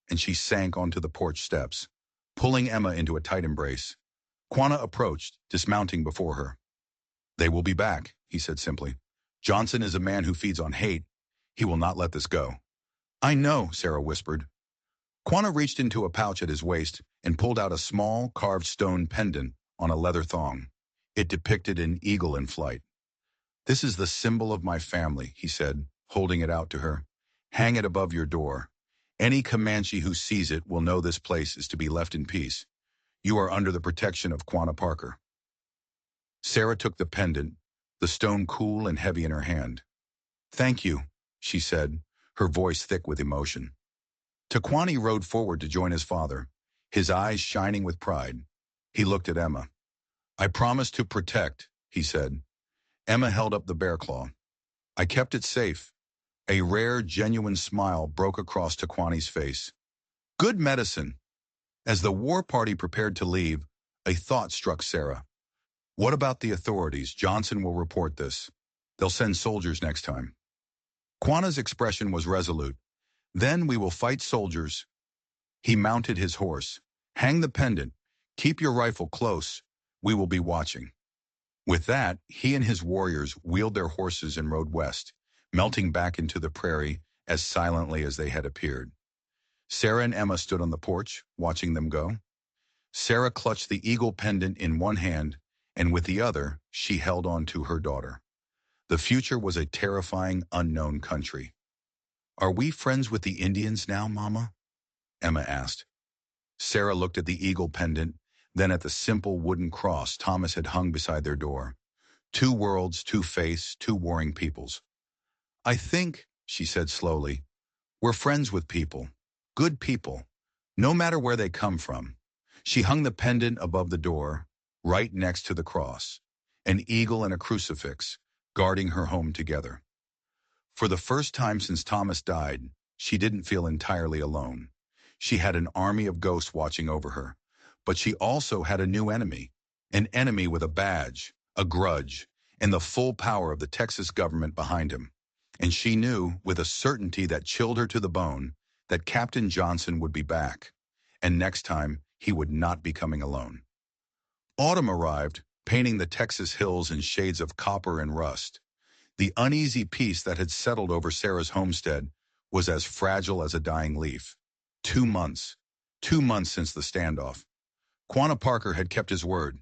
and she sank onto the porch steps, pulling Emma into a tight embrace. Quanah approached, dismounting before her. "They will be back," he said simply. "Johnson is a man who feeds on hate. He will not let this go." "I know," Sarah whispered. Quanah reached into a pouch at his waist and pulled out a small, carved stone pendant on a leather thong. It depicted an eagle in flight. "This is the symbol of my family," he said, holding it out to her. "Hang it above your door. Any Comanche who sees it will know this place is to be left in peace. You are under the protection of Quanah Parker." Sarah took the pendant, the stone cool and heavy in her hand. "Thank you," she said, her voice thick with emotion. Taquani rode forward to join his father, his eyes shining with pride. He looked at Emma. "I promise to protect," he said. Emma held up the bear claw. "I kept it safe." A rare, genuine smile broke across Taquani's face. Good medicine. As the war party prepared to leave, a thought struck Sarah. What about the authorities? Johnson will report this. They'll send soldiers next time. Quanah's expression was resolute. Then we will fight soldiers. He mounted his horse. Hang the pendant. Keep your rifle close. We will be watching. With that, he and his warriors wheeled their horses and rode west, melting back into the prairie as silently as they had appeared. Sarah and Emma stood on the porch, watching them go. Sarah clutched the eagle pendant in one hand, and with the other, she held on to her daughter. The future was a terrifying, unknown country. Are we friends with the Indians now, Mama? Emma asked. Sarah looked at the eagle pendant, then at the simple wooden cross Thomas had hung beside their door. Two worlds, two faiths, two warring peoples. I think, she said slowly, we're friends with people. Good people. No matter where they come from. She hung the pendant above the door, right next to the cross. An eagle and a crucifix, guarding her home together. For the first time since Thomas died, she didn't feel entirely alone. She had an army of ghosts watching over her, but she also had a new enemy, an enemy with a badge, a grudge, and the full power of the Texas government behind him. And she knew, with a certainty that chilled her to the bone, that Captain Johnson would be back, and next time he would not be coming alone. Autumn arrived, painting the Texas hills in shades of copper and rust. The uneasy peace that had settled over Sarah's homestead was as fragile as a dying leaf. 2 months. 2 months since the standoff. Quanah Parker had kept his word.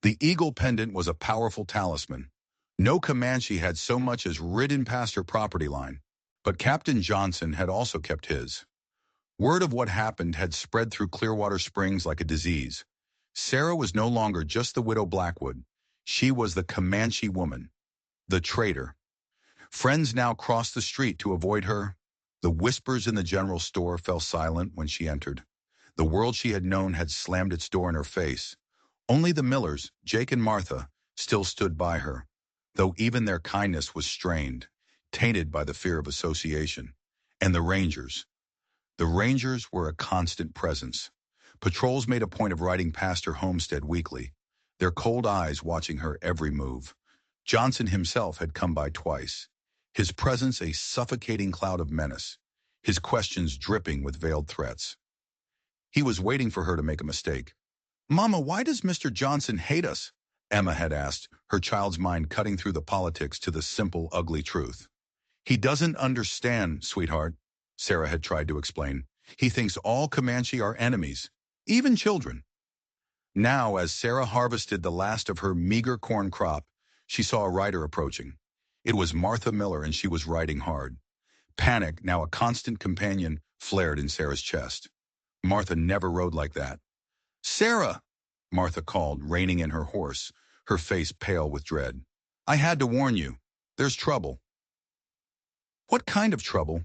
The eagle pendant was a powerful talisman. No Comanche had so much as ridden past her property line. But Captain Johnson had also kept his. Word of what happened had spread through Clearwater Springs like a disease. Sarah was no longer just the widow Blackwood. She was the Comanche woman. The traitor. Friends now crossed the street to avoid her. The whispers in the general store fell silent when she entered. The world she had known had slammed its door in her face. Only the Millers, Jake and Martha, still stood by her, though even their kindness was strained, tainted by the fear of association. And the Rangers. The Rangers were a constant presence. Patrols made a point of riding past her homestead weekly, their cold eyes watching her every move. Johnson himself had come by twice, his presence a suffocating cloud of menace, his questions dripping with veiled threats. He was waiting for her to make a mistake. Mama, why does Mr. Johnson hate us? Emma had asked, her child's mind cutting through the politics to the simple, ugly truth. He doesn't understand, sweetheart, Sarah had tried to explain. He thinks all Comanche are enemies, even children. Now, as Sarah harvested the last of her meager corn crop, she saw a rider approaching. It was Martha Miller, and she was riding hard. Panic, now a constant companion, flared in Sarah's chest. Martha never rode like that. Sarah, Martha called, reining in her horse, her face pale with dread. I had to warn you. There's trouble. What kind of trouble?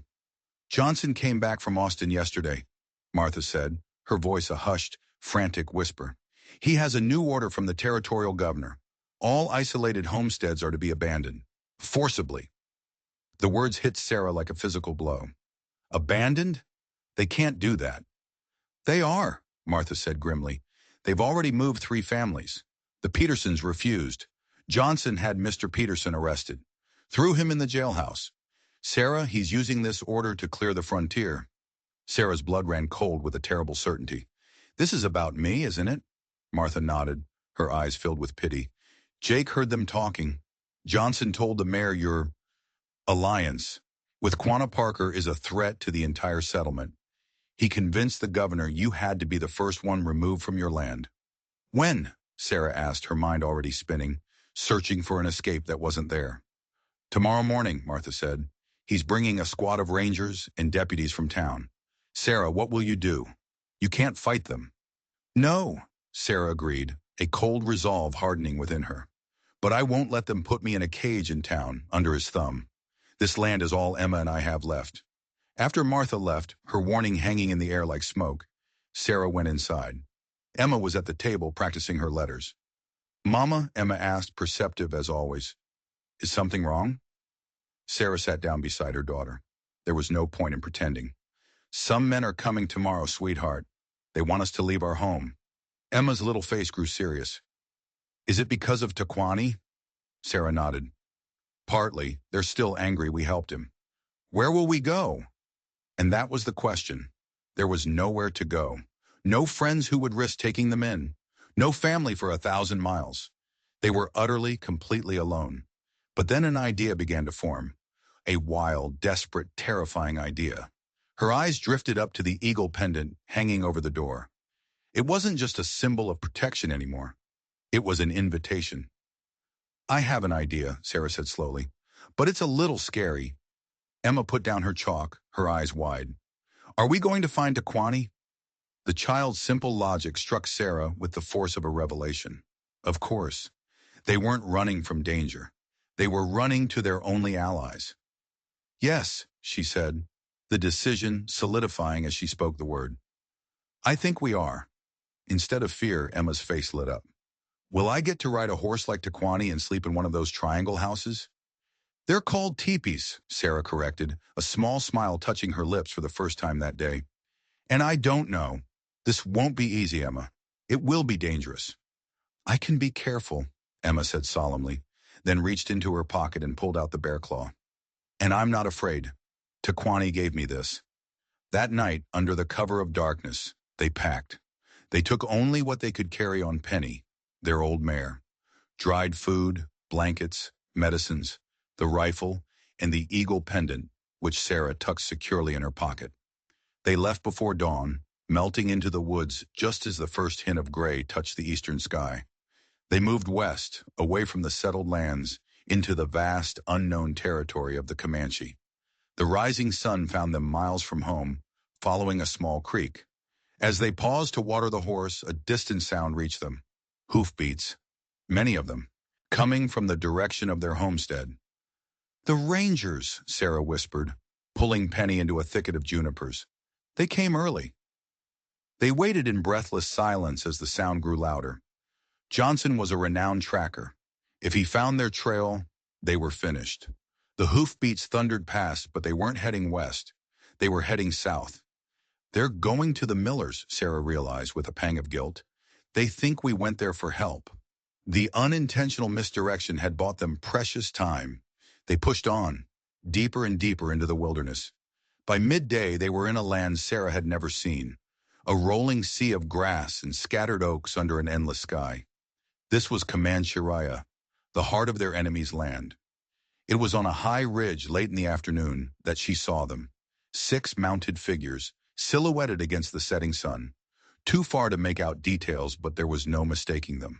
Johnson came back from Austin yesterday, Martha said, her voice a hushed, frantic whisper. He has a new order from the territorial governor. All isolated homesteads are to be abandoned. Forcibly. The words hit Sarah like a physical blow. Abandoned? They can't do that. They are, Martha said grimly. They've already moved 3 families. The Petersons refused. Johnson had Mr. Peterson arrested. Threw him in the jailhouse. Sarah, he's using this order to clear the frontier. Sarah's blood ran cold with a terrible certainty. This is about me, isn't it? Martha nodded, her eyes filled with pity. Jake heard them talking. Johnson told the mayor your alliance with Quanah Parker is a threat to the entire settlement. He convinced the governor you had to be the first one removed from your land. When? Sarah asked, her mind already spinning, searching for an escape that wasn't there. Tomorrow morning, Martha said. He's bringing a squad of rangers and deputies from town. Sarah, what will you do? You can't fight them. No, Sarah agreed, a cold resolve hardening within her. But I won't let them put me in a cage in town, under his thumb. This land is all Emma and I have left. After Martha left, her warning hanging in the air like smoke, Sarah went inside. Emma was at the table practicing her letters. Mama, Emma asked, perceptive as always. Is something wrong? Sarah sat down beside her daughter. There was no point in pretending. Some men are coming tomorrow, sweetheart. They want us to leave our home. Emma's little face grew serious. Is it because of Taquani? Sarah nodded. Partly. They're still angry we helped him. Where will we go? And that was the question. There was nowhere to go. No friends who would risk taking them in. No family for 1,000 miles. They were utterly, completely alone. But then an idea began to form. A wild, desperate, terrifying idea. Her eyes drifted up to the eagle pendant hanging over the door. It wasn't just a symbol of protection anymore. It was an invitation. I have an idea, Sarah said slowly, but it's a little scary. Emma put down her chalk, her eyes wide. Are we going to find Taquani? The child's simple logic struck Sarah with the force of a revelation. Of course. They weren't running from danger. They were running to their only allies. Yes, she said, the decision solidifying as she spoke the word. I think we are. Instead of fear, Emma's face lit up. Will I get to ride a horse like Taquani and sleep in one of those triangle houses? They're called teepees, Sarah corrected, a small smile touching her lips for the first time that day. And I don't know. This won't be easy, Emma. It will be dangerous. I can be careful, Emma said solemnly, then reached into her pocket and pulled out the bear claw. And I'm not afraid. Taquani gave me this. That night, under the cover of darkness, they packed. They took only what they could carry on Penny, their old mare. Dried food, blankets, medicines, the rifle, and the eagle pendant, which Sarah tucked securely in her pocket. They left before dawn, melting into the woods just as the first hint of gray touched the eastern sky. They moved west, away from the settled lands, into the vast, unknown territory of the Comanche. The rising sun found them miles from home, following a small creek. As they paused to water the horse, a distant sound reached them. Hoofbeats, many of them, coming from the direction of their homestead. The Rangers, Sarah whispered, pulling Penny into a thicket of junipers. They came early. They waited in breathless silence as the sound grew louder. Johnson was a renowned tracker. If he found their trail, they were finished. The hoofbeats thundered past, but they weren't heading west. They were heading south. They're going to the Millers, Sarah realized with a pang of guilt. They think we went there for help. The unintentional misdirection had bought them precious time. They pushed on, deeper and deeper into the wilderness. By midday, they were in a land Sarah had never seen, a rolling sea of grass and scattered oaks under an endless sky. This was Comanche, the heart of their enemy's land. It was on a high ridge late in the afternoon that she saw them, 6 mounted figures, silhouetted against the setting sun. Too far to make out details, but there was no mistaking them.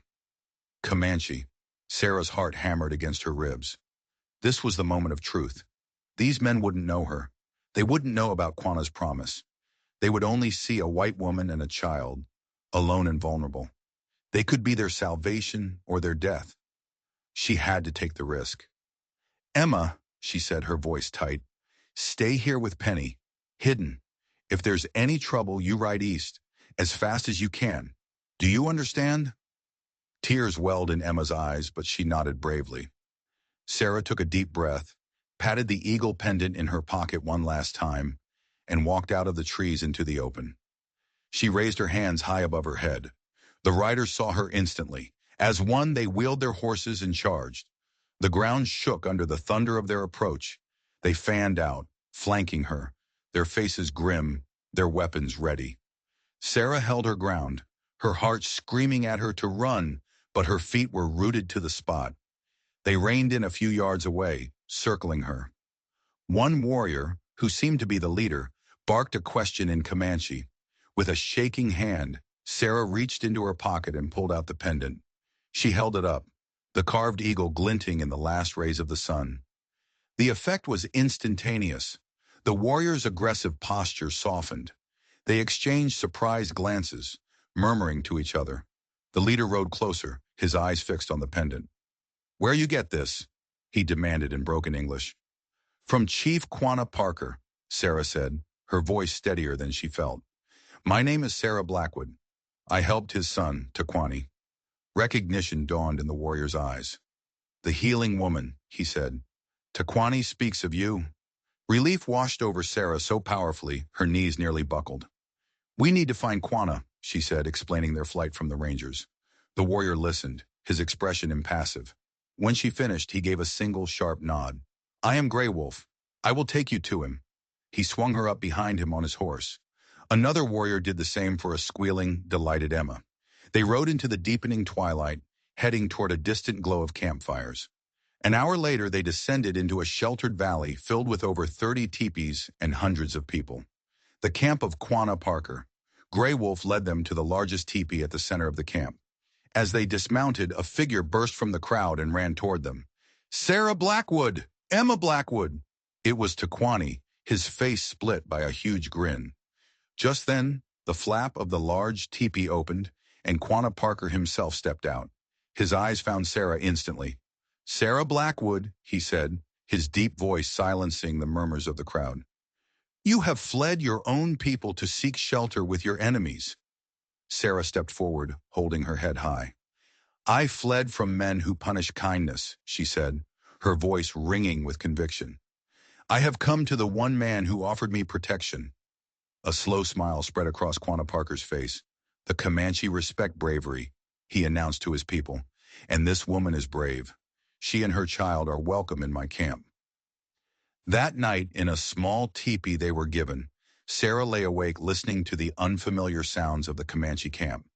Comanche. Sarah's heart hammered against her ribs. This was the moment of truth. These men wouldn't know her. They wouldn't know about Quanah's promise. They would only see a white woman and a child, alone and vulnerable. They could be their salvation or their death. She had to take the risk. Emma, she said, her voice tight, stay here with Penny, hidden. If there's any trouble, you ride east, as fast as you can. Do you understand? Tears welled in Emma's eyes, but she nodded bravely. Sarah took a deep breath, patted the eagle pendant in her pocket one last time, and walked out of the trees into the open. She raised her hands high above her head. The riders saw her instantly. As one, they wheeled their horses and charged. The ground shook under the thunder of their approach. They fanned out, flanking her, their faces grim, their weapons ready. Sarah held her ground, her heart screaming at her to run, but her feet were rooted to the spot. They reined in a few yards away, circling her. One warrior, who seemed to be the leader, barked a question in Comanche. With a shaking hand, Sarah reached into her pocket and pulled out the pendant. She held it up, the carved eagle glinting in the last rays of the sun. The effect was instantaneous. The warriors' aggressive posture softened. They exchanged surprised glances, murmuring to each other. The leader rode closer, his eyes fixed on the pendant. Where you get this? He demanded in broken English. From Chief Quanah Parker, Sarah said, her voice steadier than she felt. My name is Sarah Blackwood. I helped his son, Taquani. Recognition dawned in the warrior's eyes. The healing woman, he said. Taquani speaks of you. Relief washed over Sarah so powerfully, her knees nearly buckled. "We need to find Quanah," she said, explaining their flight from the Rangers. The warrior listened, his expression impassive. When she finished, he gave a single sharp nod. "I am Grey Wolf. I will take you to him." He swung her up behind him on his horse. Another warrior did the same for a squealing, delighted Emma. They rode into the deepening twilight, heading toward a distant glow of campfires. An hour later, they descended into a sheltered valley filled with over 30 teepees and hundreds of people. The camp of Quanah Parker. Grey Wolf led them to the largest teepee at the center of the camp. As they dismounted, a figure burst from the crowd and ran toward them. "Sarah Blackwood! Emma Blackwood!" It was Taquani, his face split by a huge grin. Just then, the flap of the large teepee opened, and Quanah Parker himself stepped out. His eyes found Sarah instantly. "Sarah Blackwood," he said, his deep voice silencing the murmurs of the crowd. "You have fled your own people to seek shelter with your enemies." Sarah stepped forward, holding her head high. "I fled from men who punish kindness," she said, her voice ringing with conviction. "I have come to the one man who offered me protection." A slow smile spread across Quanah Parker's face. "The Comanche respect bravery," he announced to his people, "and this woman is brave. She and her child are welcome in my camp." That night, in a small teepee they were given, Sarah lay awake listening to the unfamiliar sounds of the Comanche camp.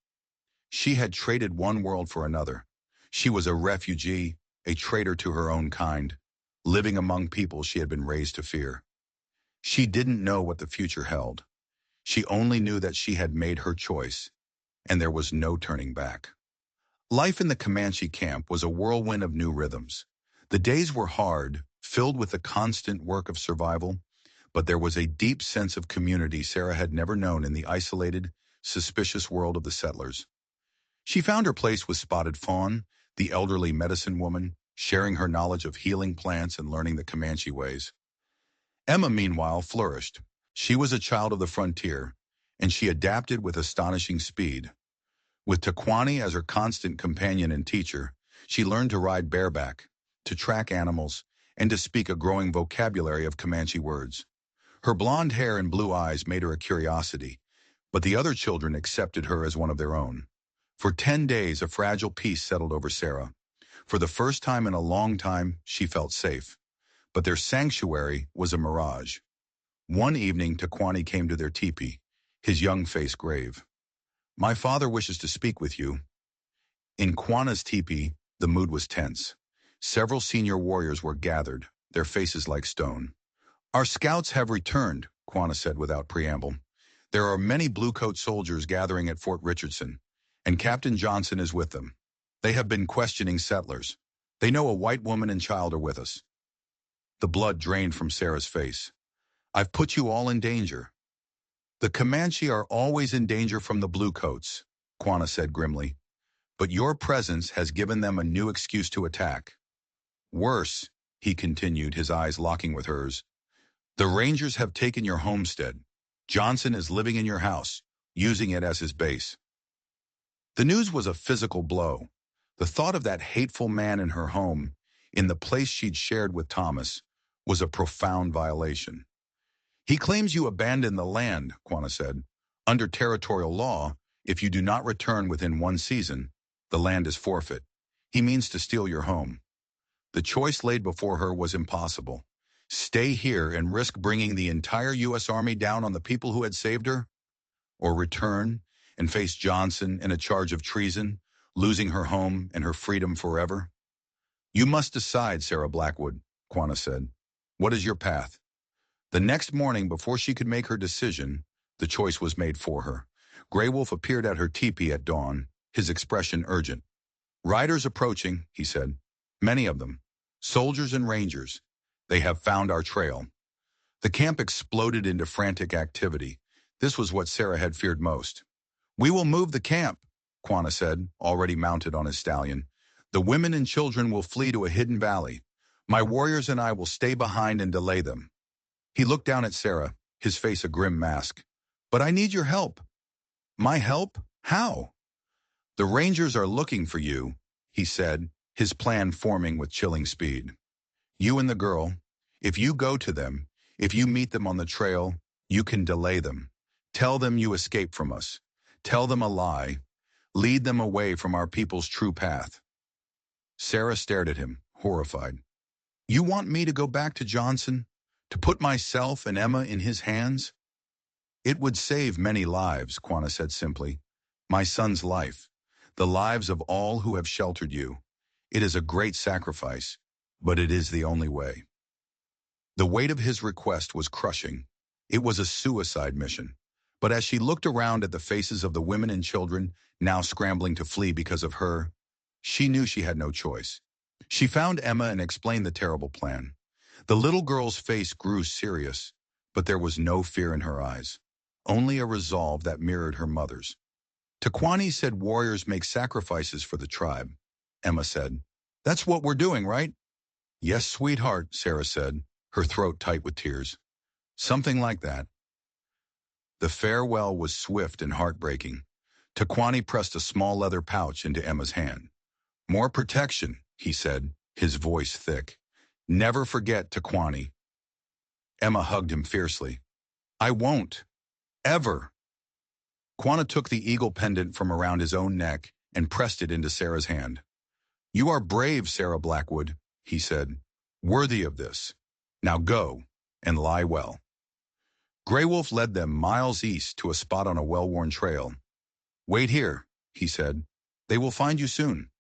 She had traded one world for another. She was a refugee, a traitor to her own kind, living among people she had been raised to fear. She didn't know what the future held. She only knew that she had made her choice, and there was no turning back. Life in the Comanche camp was a whirlwind of new rhythms. The days were hard, filled with the constant work of survival, but there was a deep sense of community Sarah had never known in the isolated, suspicious world of the settlers. She found her place with Spotted Fawn, the elderly medicine woman, sharing her knowledge of healing plants and learning the Comanche ways. Emma, meanwhile, flourished. She was a child of the frontier, and she adapted with astonishing speed. With Taquani as her constant companion and teacher, she learned to ride bareback, to track animals, and to speak a growing vocabulary of Comanche words. Her blonde hair and blue eyes made her a curiosity, but the other children accepted her as one of their own. For 10 days, a fragile peace settled over Sarah. For the first time in a long time, she felt safe. But their sanctuary was a mirage. One evening, Taquani came to their teepee, his young face grave. "My father wishes to speak with you." In Quanah's teepee, the mood was tense. Several senior warriors were gathered, their faces like stone. "Our scouts have returned," Quanah said without preamble. "There are many bluecoat soldiers gathering at Fort Richardson, and Captain Johnson is with them. They have been questioning settlers. They know a white woman and child are with us." The blood drained from Sarah's face. "I've put you all in danger." "The Comanche are always in danger from the bluecoats," Quanah said grimly. "But your presence has given them a new excuse to attack. Worse," he continued, his eyes locking with hers, "the Rangers have taken your homestead. Johnson is living in your house, using it as his base." The news was a physical blow. The thought of that hateful man in her home, in the place she'd shared with Thomas, was a profound violation. "He claims you abandoned the land," Quanah said. "Under territorial law, if you do not return within one season, the land is forfeit. He means to steal your home." The choice laid before her was impossible. Stay here and risk bringing the entire U.S. Army down on the people who had saved her? Or return and face Johnson in a charge of treason, losing her home and her freedom forever? "You must decide, Sarah Blackwood," Quanah said. "What is your path?" The next morning, before she could make her decision, the choice was made for her. Grey Wolf appeared at her teepee at dawn, his expression urgent. "Riders approaching," he said. "Many of them. Soldiers and rangers. They have found our trail." The camp exploded into frantic activity. This was what Sarah had feared most. "We will move the camp," Quanah said, already mounted on his stallion. "The women and children will flee to a hidden valley. My warriors and I will stay behind and delay them." He looked down at Sarah, his face a grim mask. "But I need your help." "My help? How?" "The Rangers are looking for you," he said, his plan forming with chilling speed. "You and the girl. If you go to them, If you meet them on the trail, you can delay them. Tell them you escaped from us. Tell them a lie. Lead them away from our people's true path." Sarah stared at him, horrified. "You want me to go back to Johnson? To put myself and Emma in his hands?" "It would save many lives," Quanah said simply. "My son's life. The lives of all who have sheltered you. It is a great sacrifice, but it is the only way." The weight of his request was crushing. It was a suicide mission. But as she looked around at the faces of the women and children now scrambling to flee because of her, she knew she had no choice. She found Emma and explained the terrible plan. The little girl's face grew serious, but there was no fear in her eyes, only a resolve that mirrored her mother's. "Taquani said warriors make sacrifices for the tribe," Emma said. "That's what we're doing, right?" "Yes, sweetheart," Sarah said, her throat tight with tears. "Something like that." The farewell was swift and heartbreaking. Taquani pressed a small leather pouch into Emma's hand. "More protection," he said, his voice thick. "Never forget Taquani." Emma hugged him fiercely. "I won't. Ever." Quanah took the eagle pendant from around his own neck and pressed it into Sarah's hand. "You are brave, Sarah Blackwood," he said. "Worthy of this. Now go, and lie well." Grey Wolf led them miles east to a spot on a well-worn trail. "Wait here," he said. "They will find you soon."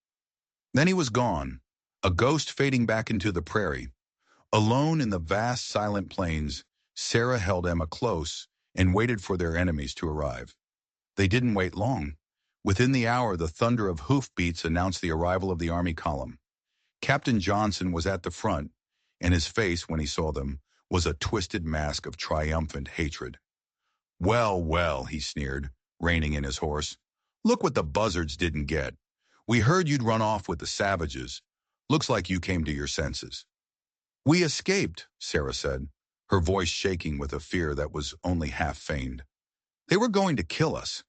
Then he was gone, a ghost fading back into the prairie. Alone in the vast, silent plains, Sarah held Emma close and waited for their enemies to arrive. They didn't wait long. Within the hour, the thunder of hoofbeats announced the arrival of the army column. Captain Johnson was at the front, and his face, when he saw them, was a twisted mask of triumphant hatred. "Well, well," he sneered, reining in his horse. "Look what the buzzards didn't get. We heard you'd run off with the savages. Looks like you came to your senses." "We escaped," Sarah said, her voice shaking with a fear that was only half feigned. "They were going to kill us."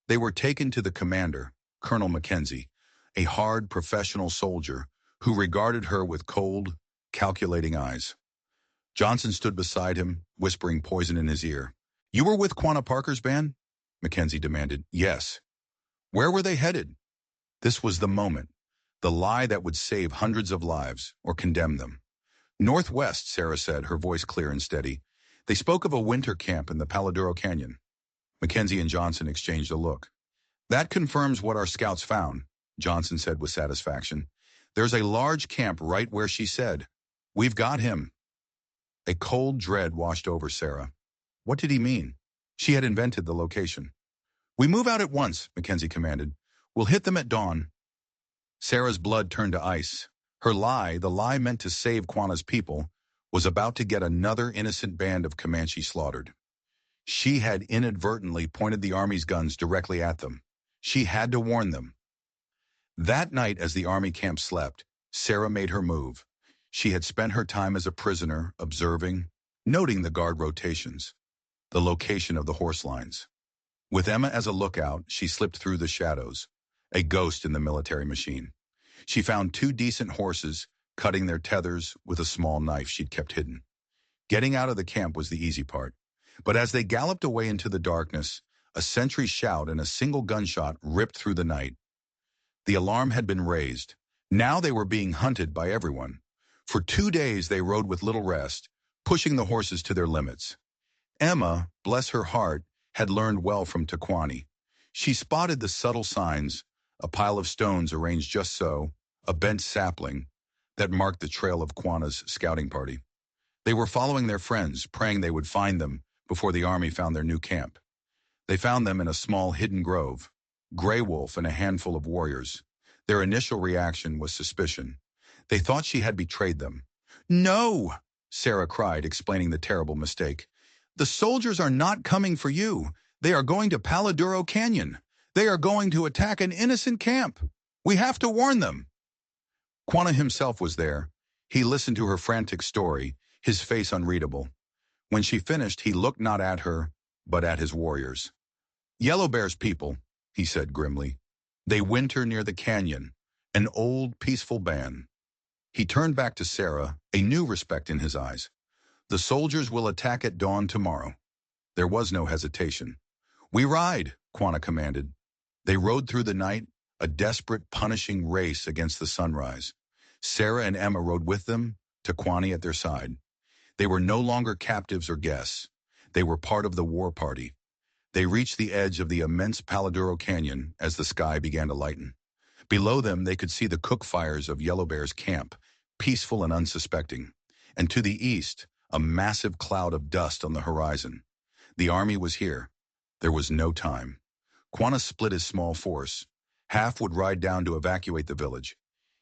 They were taken to the commander, Colonel Mackenzie, a hard professional soldier who regarded her with cold, calculating eyes. Johnson stood beside him, whispering poison in his ear. "You were with Quanah Parker's band?" Mackenzie demanded. "Yes." "Where were they headed?" This was the moment, the lie that would save hundreds of lives or condemn them. "Northwest," Sarah said, her voice clear and steady. "They spoke of a winter camp in the Paladuro Canyon." Mackenzie and Johnson exchanged a look. "That confirms what our scouts found," Johnson said with satisfaction. "There's a large camp right where she said. We've got him." A cold dread washed over Sarah. What did he mean? She had invented the location. "We move out at once," Mackenzie commanded. "We'll hit them at dawn." Sarah's blood turned to ice. Her lie, the lie meant to save Quanah's people, was about to get another innocent band of Comanche slaughtered. She had inadvertently pointed the army's guns directly at them. She had to warn them. That night, as the army camp slept, Sarah made her move. She had spent her time as a prisoner, observing, noting the guard rotations, the location of the horse lines. With Emma as a lookout, she slipped through the shadows, a ghost in the military machine. She found two decent horses, cutting their tethers with a small knife she'd kept hidden. Getting out of the camp was the easy part. But as they galloped away into the darkness, a sentry's shout and a single gunshot ripped through the night. The alarm had been raised. Now they were being hunted by everyone. For 2 days they rode with little rest, pushing the horses to their limits. Emma, bless her heart, had learned well from Taquani. She spotted the subtle signs, a pile of stones arranged just so, a bent sapling, that marked the trail of Quanah's scouting party. They were following their friends, praying they would find them before the army found their new camp. They found them in a small hidden grove, Grey Wolf and a handful of warriors. Their initial reaction was suspicion. They thought she had betrayed them. "No!" Sarah cried, explaining the terrible mistake. "The soldiers are not coming for you. They are going to Paladuro Canyon. They are going to attack an innocent camp. We have to warn them." Quanah himself was there. He listened to her frantic story, his face unreadable. When she finished, he looked not at her, but at his warriors. "Yellow Bear's people," he said grimly. "They winter near the canyon, an old, peaceful band." He turned back to Sarah, a new respect in his eyes. The soldiers will attack at dawn tomorrow. There was no hesitation. We ride, Quanah commanded. They rode through the night, a desperate, punishing race against the sunrise. Sarah and Emma rode with them, Taquani at their side. They were no longer captives or guests. They were part of the war party. They reached the edge of the immense Paladuro Canyon as the sky began to lighten. Below them, they could see the cook fires of Yellow Bear's camp, peaceful and unsuspecting. And to the east, a massive cloud of dust on the horizon. The army was here. There was no time. Quanah split his small force. Half would ride down to evacuate the village.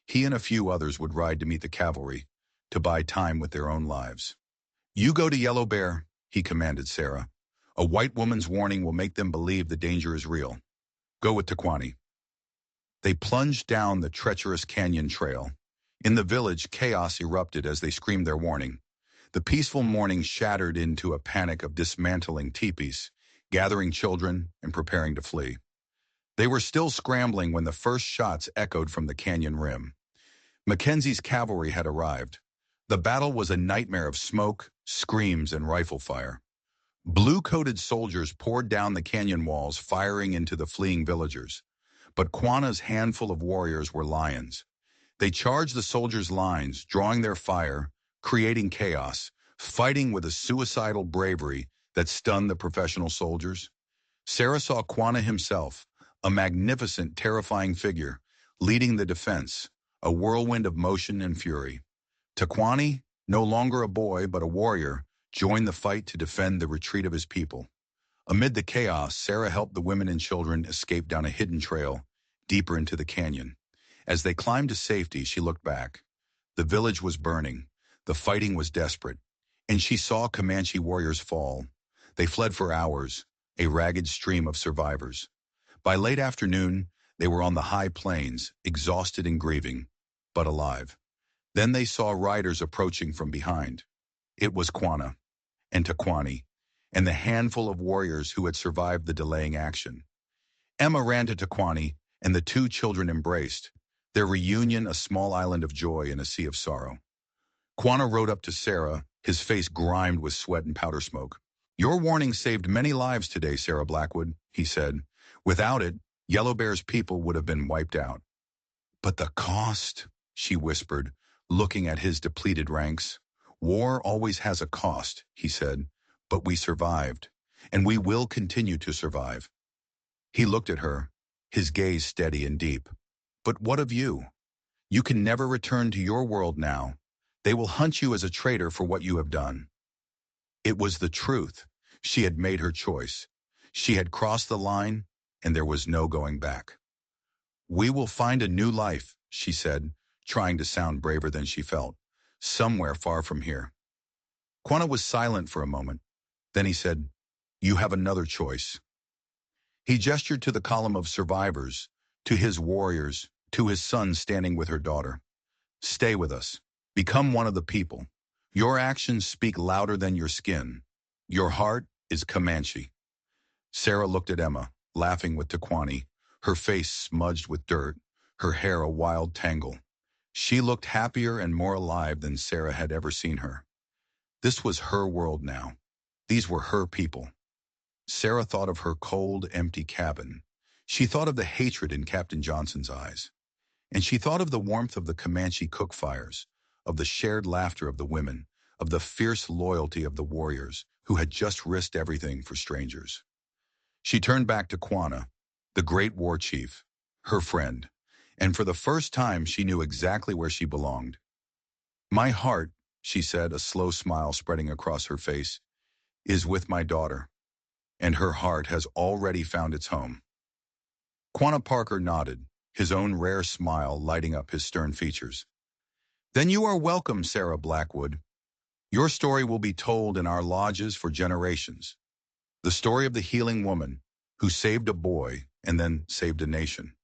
He and a few others would ride to meet the cavalry, to buy time with their own lives. You go to Yellow Bear, he commanded Sarah. A white woman's warning will make them believe the danger is real. Go with Taquani. They plunged down the treacherous canyon trail. In the village, chaos erupted as they screamed their warning. The peaceful morning shattered into a panic of dismantling teepees, gathering children, and preparing to flee. They were still scrambling when the first shots echoed from the canyon rim. Mackenzie's cavalry had arrived. The battle was a nightmare of smoke, screams, and rifle fire. Blue-coated soldiers poured down the canyon walls, firing into the fleeing villagers. But Quanah's handful of warriors were lions. They charged the soldiers' lines, drawing their fire, creating chaos, fighting with a suicidal bravery that stunned the professional soldiers. Sarah saw Quanah himself, a magnificent, terrifying figure, leading the defense, a whirlwind of motion and fury. Taquani, no longer a boy but a warrior, joined the fight to defend the retreat of his people. Amid the chaos, Sarah helped the women and children escape down a hidden trail, deeper into the canyon. As they climbed to safety, she looked back. The village was burning. The fighting was desperate. And she saw Comanche warriors fall. They fled for hours, a ragged stream of survivors. By late afternoon, they were on the high plains, exhausted and grieving, but alive. Then they saw riders approaching from behind. It was Quanah and Taquani, and the handful of warriors who had survived the delaying action. Emma ran to Taquani, and the two children embraced, their reunion a small island of joy in a sea of sorrow. Quanah rode up to Sarah, his face grimed with sweat and powder smoke. Your warning saved many lives today, Sarah Blackwood, he said. Without it, Yellow Bear's people would have been wiped out. But the cost, she whispered, looking at his depleted ranks. War always has a cost, he said, but we survived, and we will continue to survive. He looked at her, his gaze steady and deep. But what of you? You can never return to your world now. They will hunt you as a traitor for what you have done. It was the truth. She had made her choice. She had crossed the line, and there was no going back. We will find a new life, she said, trying to sound braver than she felt, somewhere far from here. Quanah was silent for a moment. Then he said, You have another choice. He gestured to the column of survivors, to his warriors, to his son standing with her daughter. Stay with us. Become one of the people. Your actions speak louder than your skin. Your heart is Comanche. Sarah looked at Emma, laughing with Taquani, her face smudged with dirt, her hair a wild tangle. She looked happier and more alive than Sarah had ever seen her. This was her world now. These were her people. Sarah thought of her cold, empty cabin. She thought of the hatred in Captain Johnson's eyes. And she thought of the warmth of the Comanche cook fires, of the shared laughter of the women, of the fierce loyalty of the warriors who had just risked everything for strangers. She turned back to Quanah, the great war chief, her friend, and for the first time she knew exactly where she belonged. My heart, she said, a slow smile spreading across her face, is with my daughter, and her heart has already found its home. Quanah Parker nodded, his own rare smile lighting up his stern features. Then you are welcome, Sarah Blackwood. Your story will be told in our lodges for generations. The story of the healing woman who saved a boy and then saved a nation.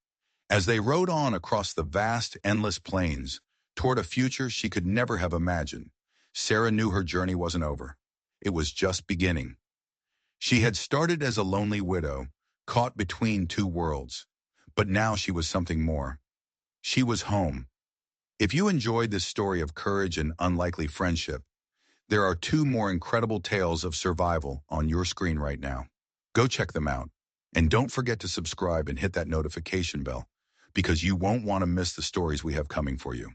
As they rode on across the vast, endless plains toward a future she could never have imagined, Sarah knew her journey wasn't over. It was just beginning. She had started as a lonely widow, caught between two worlds, but now she was something more. She was home. If you enjoyed this story of courage and unlikely friendship, There are two more incredible tales of survival on your screen right now. Go check them out. And don't forget to subscribe and hit that notification bell, because you won't want to miss the stories we have coming for you.